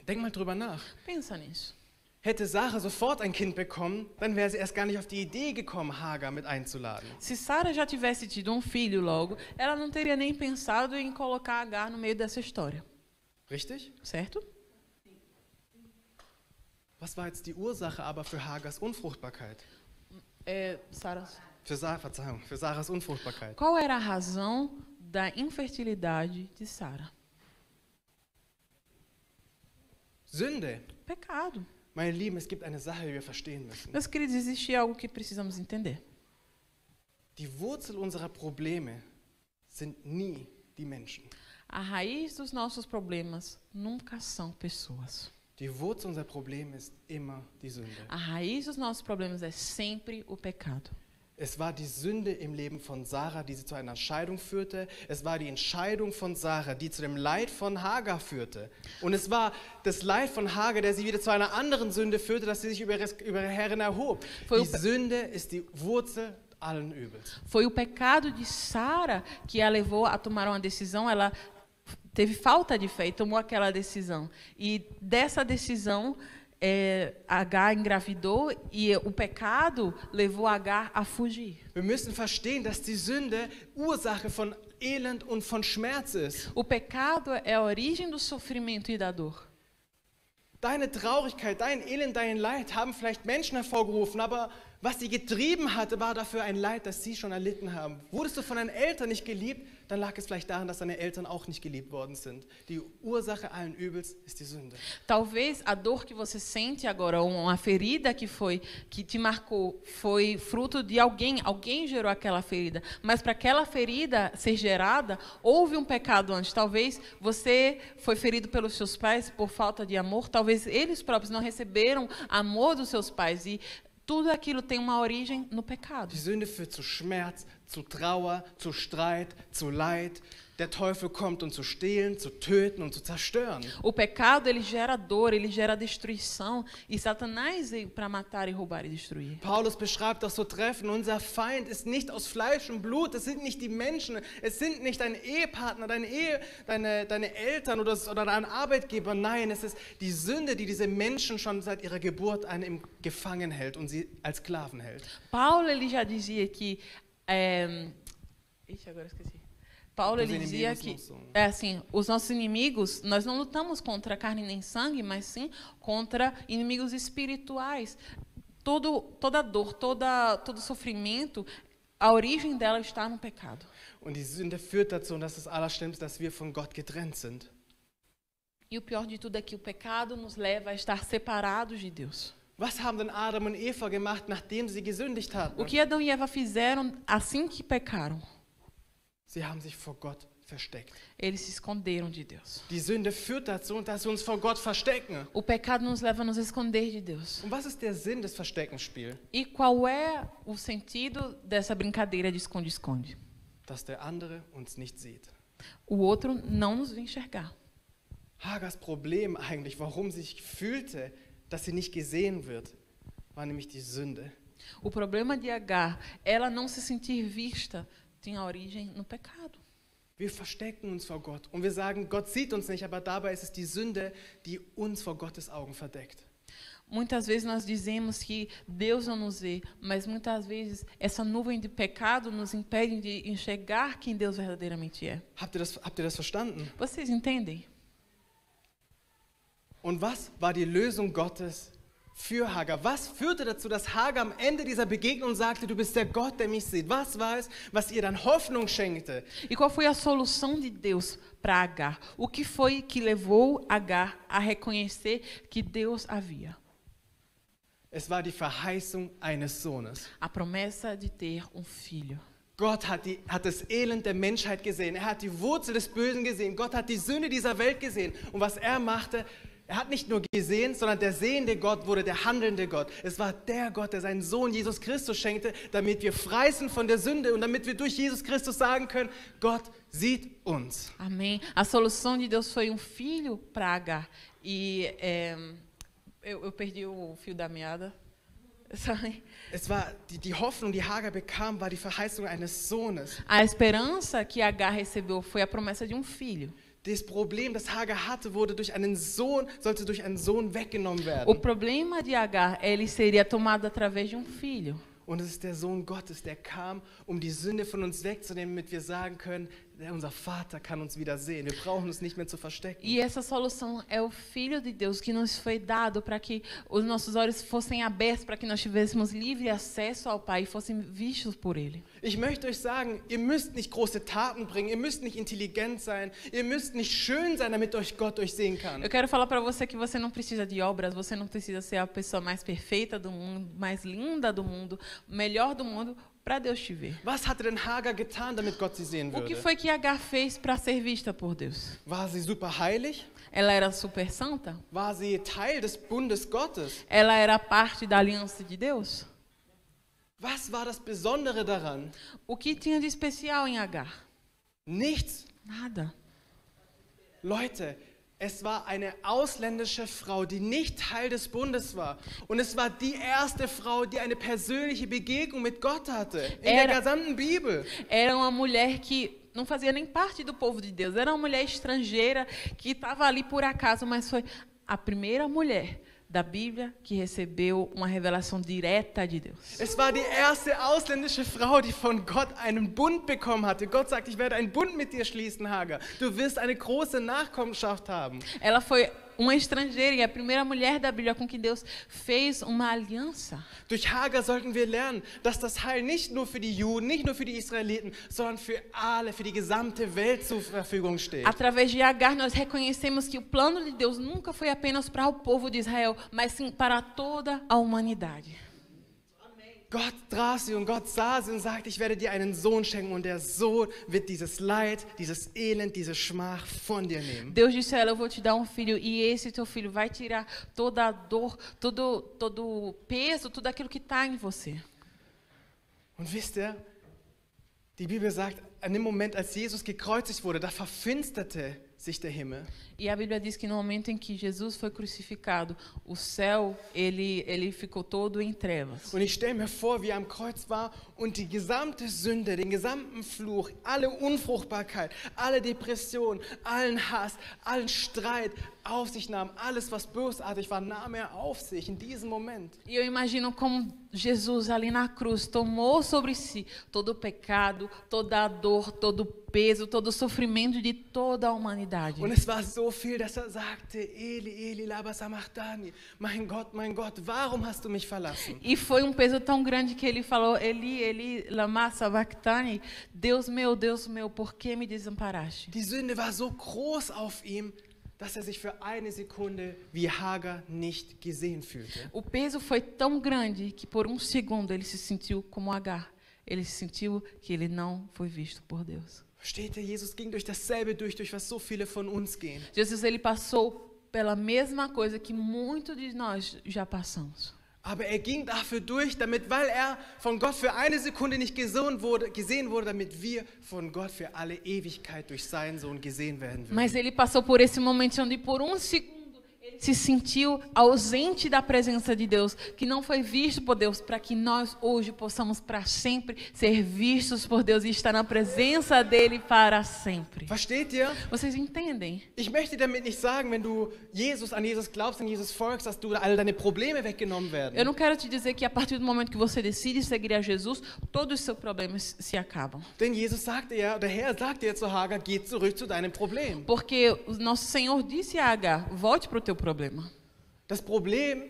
Denk mal drüber nach. Pensa nisso. Hätte Sarah sofort ein Kind bekommen, dann wäre sie erst gar nicht auf die Idee gekommen, Hagar mit einzuladen. Se Sara já tivesse tido um filho logo, ela não teria nem pensado em colocar Agar no meio dessa história, Richtig? certo? Was war jetzt die Ursache aber für Hagars Unfruchtbarkeit? Für Sarahs Unfruchtbarkeit. Qual era a razão da infertilidade de Sara? Sünde. Pecado. Meine Lieben, es gibt eine Sache, die wir verstehen müssen. Meus queridos, existe algo que precisamos entender. Die Wurzel unserer Probleme sind nie die Menschen. A raiz dos nossos problemas nunca são pessoas. Die Wurzel unserer Probleme ist immer die Sünde. A raiz dos nossos problemas é sempre o pecado. Es war die Sünde im Leben von Sarah, die sie zu einer Entscheidung führte. Es war die Entscheidung von Sarah, die zu dem Leid von Hagar führte. Und es war das Leid von Hagar, der sie wieder zu einer anderen Sünde führte, dass sie sich über ihre Herrin erhob. Die Sünde ist die Wurzel allen Übels. Foi o pecado de Sara que a levou a tomar uma decisão. Ela teve falta de fé e tomou aquela decisão. E dessa decisão, Agar engravidou e o pecado levou Agar a fugir. Wir müssen verstehen, dass die Sünde Ursache von Elend und von Schmerz ist. O pecado é a origem do sofrimento e da dor. Deine Traurigkeit, dein Elend, dein Leid haben vielleicht Menschen hervorgerufen, aber was sie getrieben hatte, war dafür ein Leid, das sie schon erlitten haben. Wurdest du von deinen Eltern nicht geliebt, dann lag es vielleicht daran, dass deine Eltern auch nicht geliebt worden sind. Die Ursache allen Übels ist die Sünde. Talvez a dor que você sente agora, uma ferida que te marcou, foi fruto de alguém gerou aquela ferida. Mas para aquela ferida ser gerada, houve um pecado antes. Talvez você foi ferido pelos seus pais por falta de amor, talvez eles próprios não receberam amor dos seus pais e tudo aquilo tem uma origem no pecado. Die Sünde führt zu Schmerz, zu Trauer, zu Streit, zu Leid. Der Teufel kommt, um zu stehlen, zu töten und zu zerstören. O pecado, ele gera dor, ele gera destruição, e Satanás veio para matar e roubar e destruir. Paulus beschreibt das so treffend, unser Feind ist nicht aus Fleisch und Blut, es sind nicht die Menschen, es sind nicht dein Ehepartner, deine Eltern oder dein Arbeitgeber, nein, es ist die Sünde, die diese Menschen schon seit ihrer Geburt an im gefangen hält und sie als Sklaven hält. Paulo, ele já dizia que... Ixi, agora esqueci. Paulo, ele dizia que, assim, os nossos inimigos, nós não lutamos contra carne nem sangue, mas sim contra inimigos espirituais. Toda dor, todo sofrimento, a origem dela está no pecado. Und die Sünde führt dazu, und das ist das Allerschlimmste, dass wir von Gott getrennt sind. E o pior de tudo é que o pecado nos leva a estar separados de Deus. Was haben denn Adam und Eva gemacht, nachdem sie gesündigt hatten? O que Adão e Eva fizeram assim que pecaram? Sie haben sich vor Gott versteckt. Eles se esconderam de Deus. Die Sünde führt dazu, dass wir uns vor Gott verstecken. O pecado nos leva a nos esconder de Deus. Und was ist der Sinn des Versteckenspiels? E qual é o sentido dessa brincadeira de esconde-esconde? Dass der andere uns nicht sieht. O outro não nos vê enxergar. Hagars Problem eigentlich, warum sie sich fühlte, dass sie nicht gesehen wird, war nämlich die Sünde. O problema de Agar, ela não se sentir vista, tinha origem no pecado. Wir verstecken uns vor Gott und wir sagen, Gott sieht uns nicht, aber dabei ist es die Sünde, die uns vor Gottes Augen verdeckt. Muitas vezes nós dizemos que Deus não nos vê, mas muitas vezes essa nuvem de pecado nos impede de enxergar quem Deus verdadeiramente é. Habt ihr das verstanden? Vocês entendem? Und was war die Lösung Gottes für Hagar? Was führte dazu, dass Hagar am Ende dieser Begegnung sagte, du bist der Gott, der mich sieht? Was war es, was ihr dann Hoffnung schenkte? E qual foi a solução de Deus para Agar? O que foi que levou Agar a reconhecer que Deus havia? Es war die Verheißung eines Sohnes. A promessa de ter filho. Gott hat das Elend der Menschheit gesehen. Er hat die Wurzel des Bösen gesehen. Gott hat die Sünde dieser Welt gesehen. Und was er machte, er hat nicht nur gesehen, sondern der sehende Gott wurde der handelnde Gott. Es war der Gott, der seinen Sohn Jesus Christus schenkte, damit wir frei sind von der Sünde und damit wir durch Jesus Christus sagen können, Gott sieht uns. Amém. A solução de Deus foi filho para Agar. E eu perdi o fio da meada. Es war die Hoffnung, die Hagar bekam, war die Verheißung eines Sohnes. A esperança que Agar recebeu foi a promessa de filho. Das Problem, das Hagar hatte, sollte durch einen Sohn weggenommen werden. O problema de Agar, ele seria tomado através de filho. Und es ist der Sohn Gottes, der kam, um die Sünde von uns wegzunehmen, damit wir sagen können, unser Vater kann uns wieder sehen. Wir brauchen uns nicht mehr zu verstecken. E essa solução é o Filho de Deus que nos foi dado para que os nossos olhos fossem abertos, para que nós tivéssemos livre acesso ao Pai e fossem vistos por Ele. Ich möchte euch sagen, ihr müsst nicht große Taten bringen, ihr müsst nicht intelligent sein, ihr müsst nicht schön sein, damit Gott euch sehen kann. Eu quero falar para você que você não precisa de obras, você não precisa ser a pessoa mais perfeita do mundo, mais linda do mundo, melhor do mundo, para Deus te ver. Was hatte denn Hagar getan, damit Gott sie sehen würde? O que foi que Agar fez para ser vista por Deus? War sie super heilig? Ela era super santa? War sie Teil des Bundes Gottes? Ela era parte da aliança de Deus? Was war das Besondere daran? O que tinha de especial em Agar? Nichts. Nada. Leute, es war eine ausländische Frau, die nicht Teil des Bundes war. Und es war die erste Frau, die eine persönliche Begegnung mit Gott hatte. In der gesamten Bibel. Era uma mulher que não fazia nem parte do povo de Deus. Era uma mulher estrangeira que estava ali por acaso, mas foi a primeira mulher da Bíblia que recebeu uma revelação direta de Deus. Es war die erste ausländische Frau, die von Gott einen Bund bekommen hatte. Gott sagt, ich werde einen Bund mit dir schließen, Hagar. Du wirst eine große Nachkommenschaft haben. Ela foi uma estrangeira e a primeira mulher da Bíblia com que Deus fez uma aliança. Durch Hagar sollten wir lernen, dass das Heil nicht nur für die Juden, nicht nur für die Israeliten, sondern für alle, für die gesamte Welt zur Verfügung steht. Através de Agar nós reconhecemos que o plano de Deus nunca foi apenas para o povo de Israel, mas sim para toda a humanidade. Gott traf sie und Gott sah sie und sagte, ich werde dir einen Sohn schenken und der Sohn wird dieses Leid, dieses Elend, diese Schmach von dir nehmen. Deus disse a ela, eu vou te dar filho e esse teu filho vai tirar toda a dor, todo o peso, tudo aquilo que está em você. Und wisst ihr, Die Bibel sagt, an dem Moment, als Jesus gekreuzigt wurde, da verfinsterte sich der Himmel. E a Bíblia diz que no momento em que Jesus foi crucificado, o céu ele ficou todo em trevas. Und ich stelle mir vor, wie er am Kreuz war und die gesamte Sünde, den gesamten Fluch, alle Unfruchtbarkeit, alle Depressionen, allen Hass, allen Streit auf sich nahm. Alles, was bösartig war, nahm er auf sich in diesem Moment. E eu imagino como Jesus ali na cruz tomou sobre si todo o pecado, toda a dor, todo o peso, todo o sofrimento de toda a humanidade. Und es war so viel, dass er sagte, Eli, Eli, lama sabachthani, mein Gott, warum hast du mich verlassen? E foi peso tão grande que ele falou, Eli, Eli, lama sabachthani, Deus meu, por que me desamparaste? Die Sünde war so groß auf ihm, dass er sich für eine Sekunde wie Hagar nicht gesehen fühlte. O peso foi tão grande que por um segundo ele se sentiu como Agar. Ele se sentiu que ele não foi visto por Deus. Versteht ihr, Jesus ging durch dasselbe durch was so viele von uns gehen. Jesus ele passou pela mesma coisa que muitos de nós já passamos. Aber er ging dafür durch, weil er von Gott für eine Sekunde nicht gesehen wurde, damit wir von Gott für alle Ewigkeit durch seinen Sohn gesehen werden würden. Mas ele passou por esse momento onde por um segundo ele se sentiu ausente da presença de Deus, que não foi visto por Deus, para que nós hoje possamos para sempre ser vistos por Deus e estar na presença dele para sempre. Versteht ihr? Vocês entendem? Ich möchte damit nicht sagen, wenn du an Jesus glaubst, an Jesus folgst, dass du all deine Probleme weggenommen werden. Eu não quero te dizer que a partir do momento que você decide seguir a Jesus, todos os seus problemas se acabam. Denn Jesus sagte ja, der Herr sagte ja zu Hagar, geh zurück zu deinem Problem. Porque o nosso Senhor disse a Agar, volte para o teu problema. Das Problem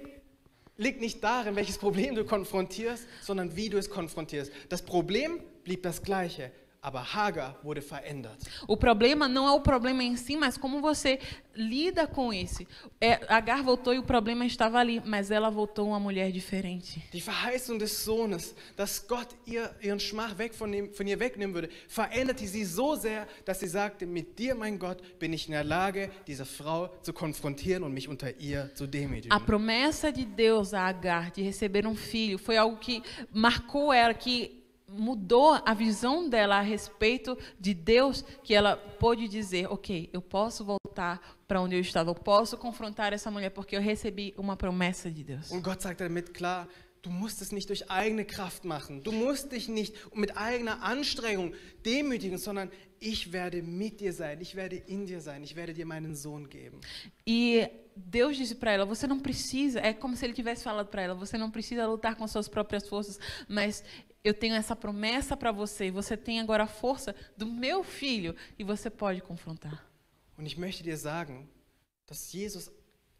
liegt nicht darin, welches Problem du konfrontierst, sondern wie du es konfrontierst. Das Problem blieb das gleiche, aber Hagar wurde verändert. O problema não é o problema em si, mas como você lida com esse. Agar voltou e o problema estava ali, mas ela voltou uma mulher diferente. Die Verheißung des Sohnes, dass Gott ihren Schmach von ihr wegnehmen würde, veränderte sie so sehr, dass sie sagte, mit dir, mein Gott, bin ich in der Lage, diese Frau zu konfrontieren und mich unter ihr zu demütigen. A promessa de Deus a Agar de receber um filho foi algo que marcou ela, que mudou a visão dela a respeito de Deus, que ela pôde dizer, ok, eu posso voltar para onde eu estava, eu posso confrontar essa mulher porque eu recebi uma promessa de Deus. Und Gott sagt damit klar, du musst es nicht durch eigene Kraft machen, du musst dich nicht mit eigener Anstrengung demütigen, sondern ich werde mit dir sein, ich werde in dir sein, ich werde dir meinen Sohn geben. E Deus disse para ela, você não precisa, é como se ele tivesse falado para ela, você não precisa lutar com suas próprias forças, mas eu tenho essa promessa para você, você tem agora a força do meu filho e você pode confrontar. Und ich möchte dir sagen, dass Jesus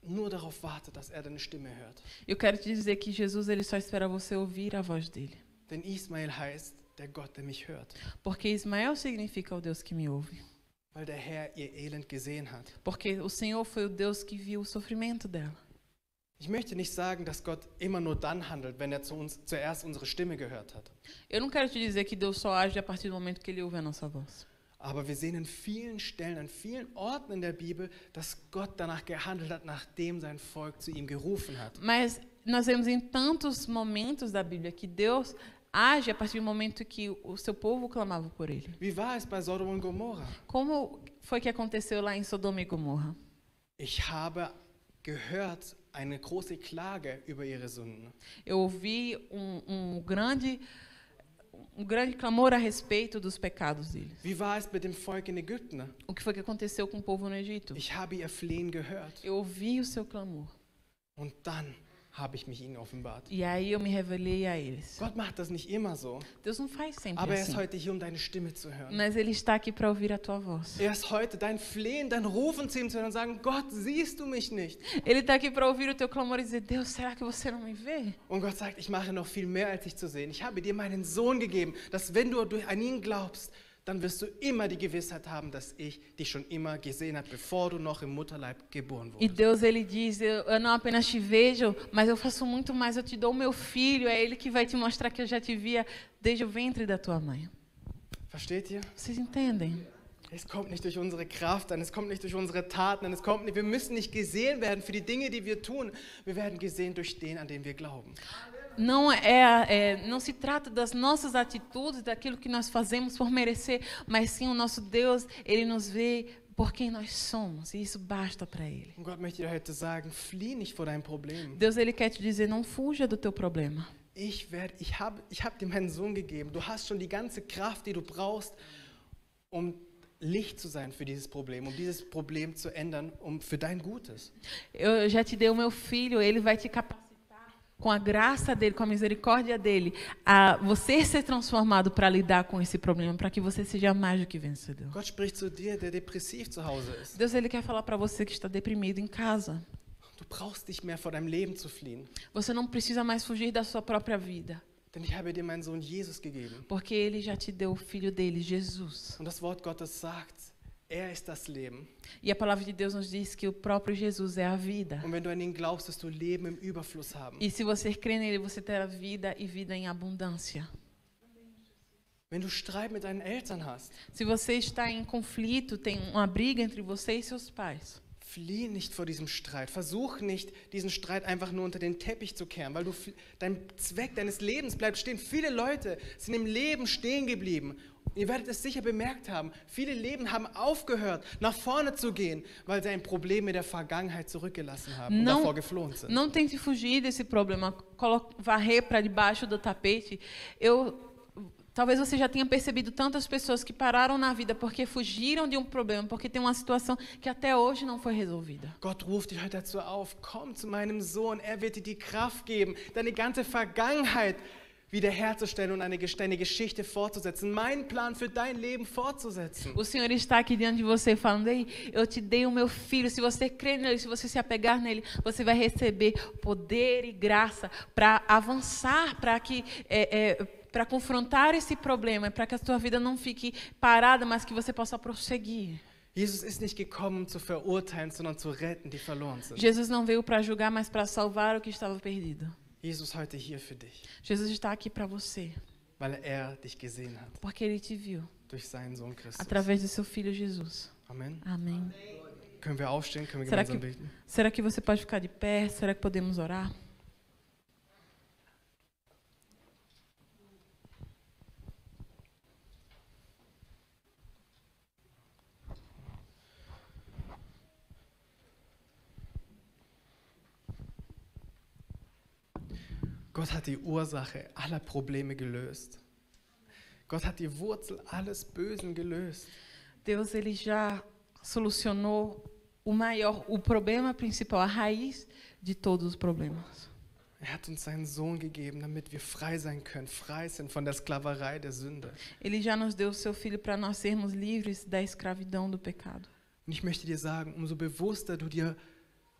nur darauf wartet, dass deine Stimme hört. Eu quero te dizer que Jesus ele só espera você ouvir a voz dele. Denn Ismael heißt der Gott, der mich hört. Porque Ismael significa o Deus que me ouve. Weil der Herr ihr Elend gesehen hat. Porque o Senhor foi o Deus que viu o sofrimento dela. Ich möchte nicht sagen, dass Gott immer nur dann handelt, wenn er zuerst unsere Stimme gehört hat. Eu não quero te dizer que Deus só age a partir do momento que ele ouve a nossa voz. Aber wir sehen in vielen Stellen, an vielen Orten in der Bibel, dass Gott danach gehandelt hat, nachdem sein Volk zu ihm gerufen hat. Mas nós vemos em tantos momentos da Bíblia que Deus age a partir do momento que o seu povo clamava por ele. Wie war es bei Sodom und Gomorra? Como foi que aconteceu lá em Sodoma e Gomorra? Ich habe gehört eine große Klage über ihre Sünden. Eu ouvi grande clamor a respeito dos pecados deles. Wie war es mit dem Volk in Ägypten? O que foi que aconteceu com o povo no Egito? Ich habe ihr Flehen gehört. Eu ouvi o seu clamor. Und dann habe ich mich ihnen offenbart. E aí eu me revelei a eles. Gott macht das nicht immer so. Deus não faz sempre Aber er assim. ist heute hier, um deine Stimme zu hören. Mas ele está aqui para ouvir a tua voz. Er ist heute dein Flehen, dein Rufen zu ihm zu hören und sagen, Gott, siehst du mich nicht? Ele está aqui para ouvir o teu clamor e dizer, Deus, será que você não me vê? Und Gott sagt, ich mache noch viel mehr, als dich zu sehen. Ich habe dir meinen Sohn gegeben, dass wenn du an ihn glaubst, dann wirst du immer die Gewissheit haben, dass ich dich schon immer gesehen habe, bevor du noch im Mutterleib geboren E wurdest. Deus, ele diz, eu não apenas te vejo, mas eu faço muito mais, eu te dou o meu filho, é ele que vai te mostrar que eu já te via desde o ventre da tua mãe. Versteht ihr? Vocês entendem? Es kommt nicht durch unsere Kraft an, es kommt nicht durch unsere Taten an, wir müssen nicht gesehen werden für die Dinge, die wir tun. Wir werden gesehen durch den, an den wir glauben. não se trata das nossas atitudes, daquilo que nós fazemos por merecer, mas sim o nosso Deus, Ele nos vê por quem nós somos, e isso basta para Ele. Und Gott möchte dir heute sagen, flieh nicht vor deinem Problem. Deus, Ele quer te dizer, não fuja do teu problema. Ich hab dir meinen Sohn gegeben. Du hast schon die ganze Kraft, die du brauchst, um Licht zu sein für dieses Problem zu ändern, für dein Gutes. Eu já te dei o meu filho, Ele vai te capacitar com a graça dele, com a misericórdia dele, a você ser transformado para lidar com esse problema, para que você seja mais do que vencedor. Gott spricht zu dir, der depressiv zu Hause ist. Deus, Ele quer falar para você que está deprimido em casa. Du brauchst nicht mehr vor deinem Leben zu fliehen. Você não precisa mais fugir da sua própria vida. Denn ich habe dir meinen Sohn Jesus gegeben. Porque Ele já te deu o Filho dele, Jesus. Und das Wort Gottes sagt, ist das Leben. E a palavra de Deus nos diz que o próprio Jesus é a vida. Und wenn du an ihn glaubst, wirst du Leben im Überfluss haben. E se você crê nele, você terá vida e vida em abundância. Wenn du Streit mit deinen Eltern hast, se você está em conflito, tem uma briga entre você e seus pais, flieh nicht vor diesem Streit. Versuch nicht, diesen Streit einfach nur unter den Teppich zu kehren, weil dein Zweck deines Lebens bleibt stehen. Viele Leute sind im Leben stehen geblieben. Ihr werdet es sicher bemerkt haben. Viele Leben haben aufgehört, nach vorne zu gehen, weil sie ein Problem mit der Vergangenheit zurückgelassen haben und davor geflohen sind. Não tente fugir desse problema, varrer para debaixo do tapete. Talvez você já tenha percebido tantas pessoas que pararam na vida porque fugiram de um problema, porque tem uma situação que até hoje não foi resolvida. Gott ruft dich heute dazu auf, komm zu meinem Sohn, wird dir die Kraft geben, deine ganze Vergangenheit wiederherzustellen und eine Geschichte fortzusetzen, meinen Plan für dein Leben fortzusetzen. O Senhor está aqui diante de você falando, ei, eu te dei o meu filho, se você crer nele, se você se apegar nele, você vai receber poder e graça para avançar, para confrontar esse problema, para que a sua vida não fique parada, mas que você possa prosseguir. Jesus ist nicht gekommen, um zu verurteilen, sondern zu retten, die verloren sind. Jesus não veio para julgar, mas para salvar o que estava perdido. Jesus heute hier für dich. Jesus está aqui para você. Weil dich gesehen hat. Porque ele te viu. Durch seinen Sohn Christus. Através do seu filho Jesus. Amen. Amém. Können wir aufstehen? Können wir gemeinsam beten? Será que você pode ficar de pé? Será que podemos orar? Gott hat die Ursache aller Probleme gelöst. Gott hat die Wurzel alles Bösen gelöst. Deus, ele já solucionou o problema principal, a raiz de todos os problemas. Hat uns seinen Sohn gegeben, damit wir frei sein können, frei sind von der Sklaverei der Sünde. Ele já nos deu o seu filho para nós sermos livres da escravidão do pecado. Und ich möchte dir sagen, umso bewusster du dir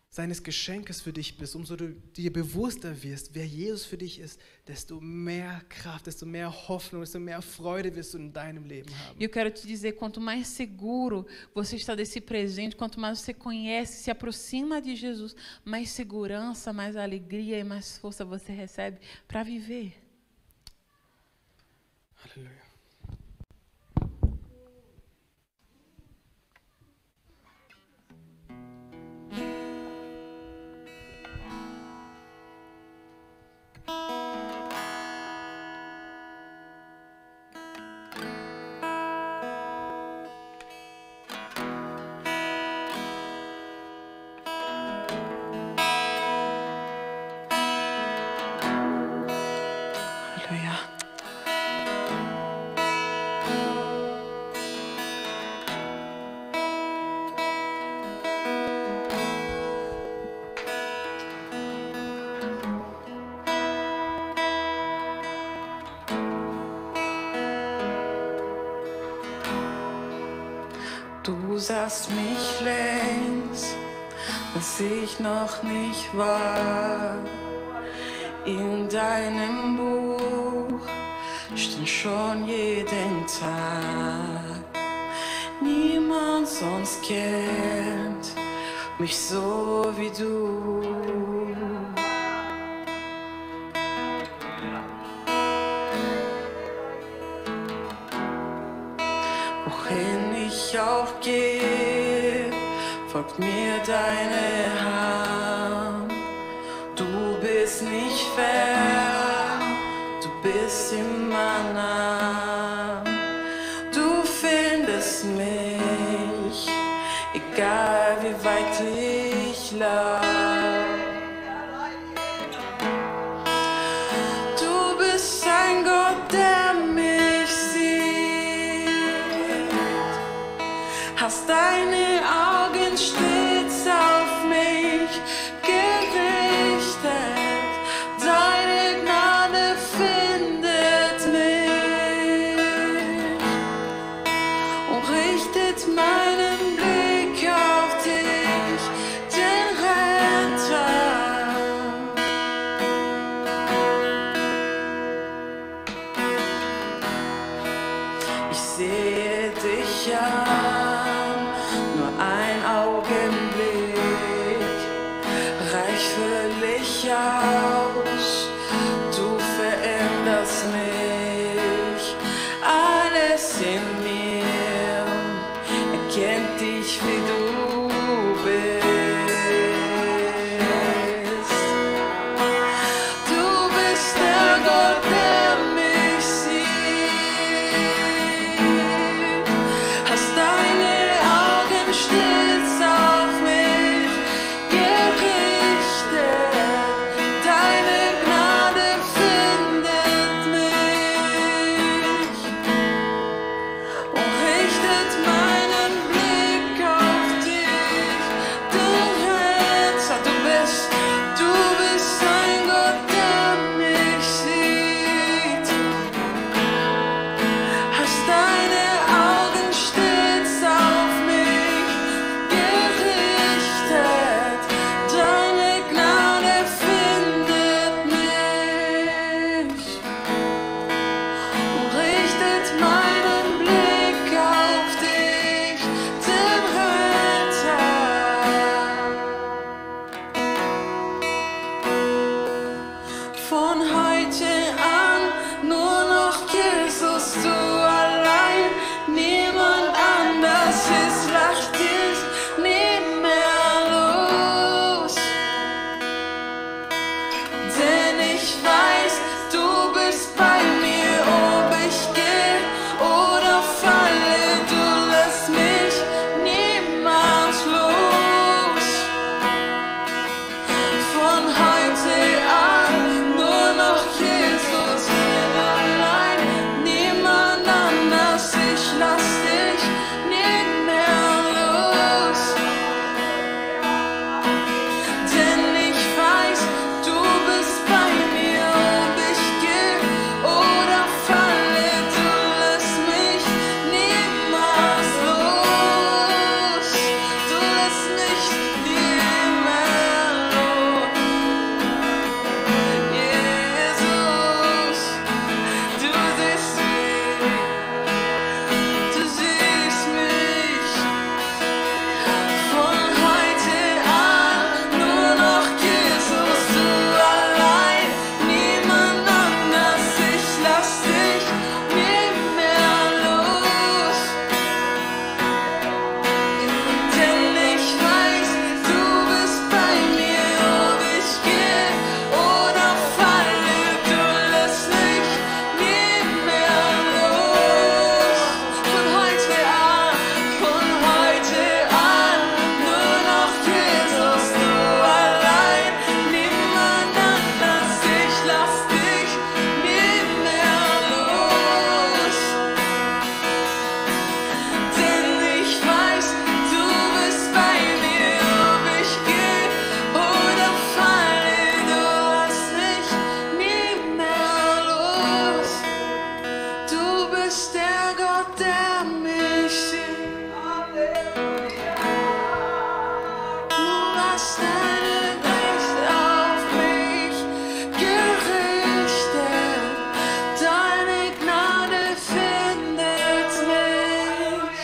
seines Geschenkes für dich bist, umso du dir bewusster wirst, wer Jesus für dich ist, desto mehr Kraft, desto mehr Hoffnung, desto mehr Freude wirst du in deinem Leben haben. E eu quero te dizer, quanto mais seguro você está desse presente, quanto mais você conhece, se aproxima de Jesus, mais segurança, mais alegria e mais força você recebe para viver. Halleluja. Du sahst mich längst, als ich noch nicht war. In deinem Buch stand schon jeden Tag. Niemand sonst kennt mich so wie du. Wohin ich auch gehe, folgt mir deine Hand. Du bist nicht fern. bist immer nah. Du findest mich, egal wie weit ich lauf. Du bist ein Gott, der mich sieht, hast deine Augen stets auf mich gerichtet. Deine Gnade findet mich und richtet meinen Blick auf dich, den Retter. Ich sehe dich an, nur ein Augenblick reicht völlig aus. Du veränderst mich, alles in mir erkennt dich, wie du bist. Du bist der Gott, der mich sieht, hast deine Augen stets auf mich gerichtet. Deine Gnade findet mich und richtet meinen Blick auf dich, den Retter. Du bist ein Gott, der mich sieht, hast deine Augen stets auf mich gerichtet. Deine Gnade findet mich und richtet meinen Blick auf dich, den Retter. Von heute an nur noch Jesus, du allein, niemand anders. Es lacht dich nie mehr los, denn ich weiß, du bist bei mir, ob ich gehe oder falle, du lässt mich niemals los. Von heute an nur noch Jesus, allein, niemand anders. Ich lass dich nie mehr los, denn ich weiß, du bist bei mir, ob ich gehe oder falle, du lässt mich niemals los. Du lässt mich nie mehr los. Jesus, du siehst mich, von heute an nur noch Jesus, du allein, niemand anders. Ich lass dich nie mehr los, denn ich weiß, du bist bei mir, ob ich gehe oder falle, du lässt mich nie mehr los. Von heute an nur noch Jesus, du allein, niemand anders. Ich lass dich nie mehr los, denn ich weiß, du bist bei mir, ob ich gehe oder falle, du lässt mich nie mehr los. Du bist der Gott, der mich sieht, du hast deine Licht auf mich gerichtet. Deine Gnade findet mich,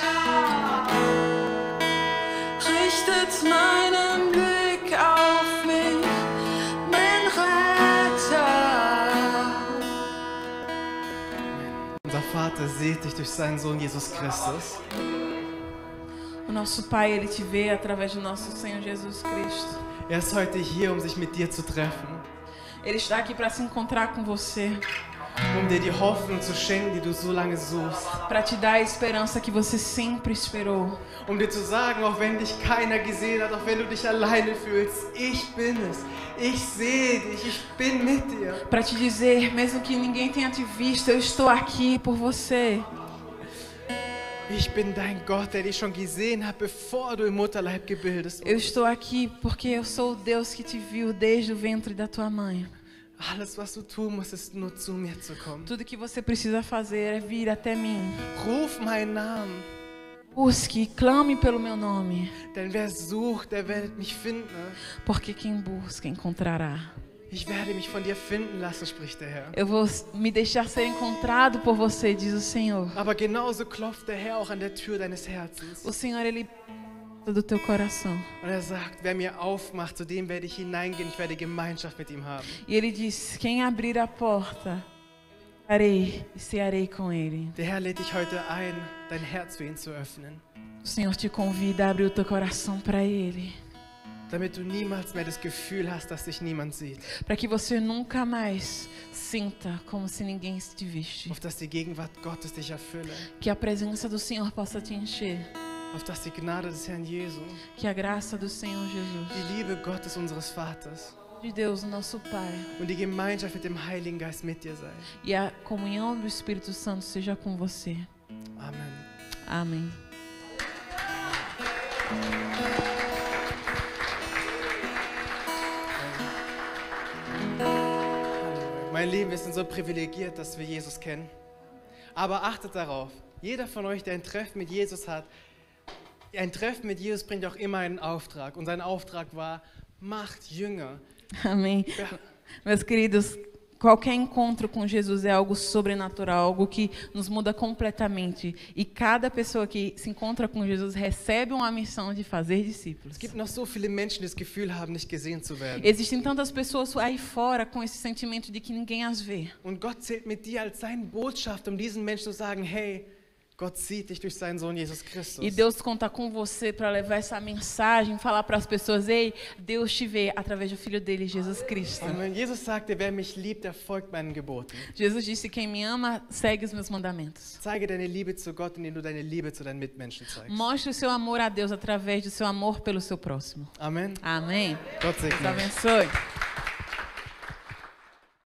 richtet meinen Blick auf mich, mein Retter. Unser Vater sieht dich durch seinen Sohn Jesus Christus. O nosso Pai, Ele te vê através do nosso Senhor Jesus Cristo. Er ist heute hier, um sich mit dir zu treffen. Ele está aqui para se encontrar com você. um dir die Hoffnung zu schenken, die du so lange suchst. para te dar a esperança que você sempre esperou. Um dir zu sagen, auch wenn dich keiner gesehen hat, auch wenn du dich alleine fühlst, ich bin es. Ich sehe dich, ich bin mit dir. Para te dizer, mesmo que ninguém tenha te visto, eu estou aqui por você. Ich bin dein Gott, der dich schon gesehen hat, bevor du im Mutterleib gebildet Eu wurdest. estou aqui porque eu sou o Deus que te viu desde o ventre da tua mãe. Alles, was du tun musst, ist nur zu mir zu kommen. Tudo que você precisa fazer é vir até mim. Ruf meinen Namen, Busque, clame pelo meu nome, denn wer sucht, der wird mich finden. porque quem busca encontrará. Ich werde mich von dir finden lassen, spricht der Herr. Eu vou me deixar ser encontrado por você, diz o Senhor. Aber genauso klopft der Herr auch an der Tür deines Herzens. O Senhor, Ele do teu coração. Und sagt, wer mir aufmacht, zu dem werde ich hineingehen, ich werde Gemeinschaft mit ihm haben. E Ele diz, quem abrir a porta, entrarei e cearei com Ele. Der Herr lädt dich heute ein, dein Herz für ihn zu öffnen, O Senhor te convida a abrir o teu coração para Ele. damit du niemals mehr das Gefühl hast, dass dich niemand sieht, Para que você nunca mais sinta como se ninguém te viste. auf dass die Gegenwart Gottes dich erfülle, Que a presença do Senhor possa te encher. auf dass die Gnade des Herrn Jesu, Que a graça do Senhor Jesus, die Liebe Gottes unseres Vaters de Deus, nosso Pai, und die Gemeinschaft mit dem Heiligen Geist mit dir sei. e a comunhão do Espírito Santo seja com você. Amen. Amém. Mein Lieben, wir sind so privilegiert, dass wir Jesus kennen. Aber achtet darauf, jeder von euch, der ein Treffen mit Jesus hat, ein Treffen mit Jesus bringt auch immer einen Auftrag. Und sein Auftrag war, macht Jünger. Amém. Meus queridos, qualquer encontro com Jesus é algo sobrenatural, algo que nos muda completamente. E cada pessoa que se encontra com Jesus recebe uma missão de fazer discípulos. Es gibt noch so viele Menschen, die das Gefühl haben, nicht gesehen zu werden. Existem tantas pessoas aí fora com esse sentimento de que ninguém as vê. Und Gott zählt mit dir als seinen Botschafter, um diesen Menschen zu sagen, hey, Gott sieht dich durch seinen Sohn Jesus Christus. E Deus conta com você para levar essa mensagem, falar para as pessoas, ei, Deus te vê através do Filho dele, Jesus Cristo. Und wenn Jesus sagte, wer mich liebt, der folgt meinen Geboten. Jesus disse, quem me ama, segue os meus mandamentos. Zeige deine Liebe zu Gott, indem du deine Liebe zu deinen Mitmenschen zeigst. Mostre o seu amor a Deus através do seu amor pelo seu próximo. Amen. Amém. Gott Deus segne. abençoe.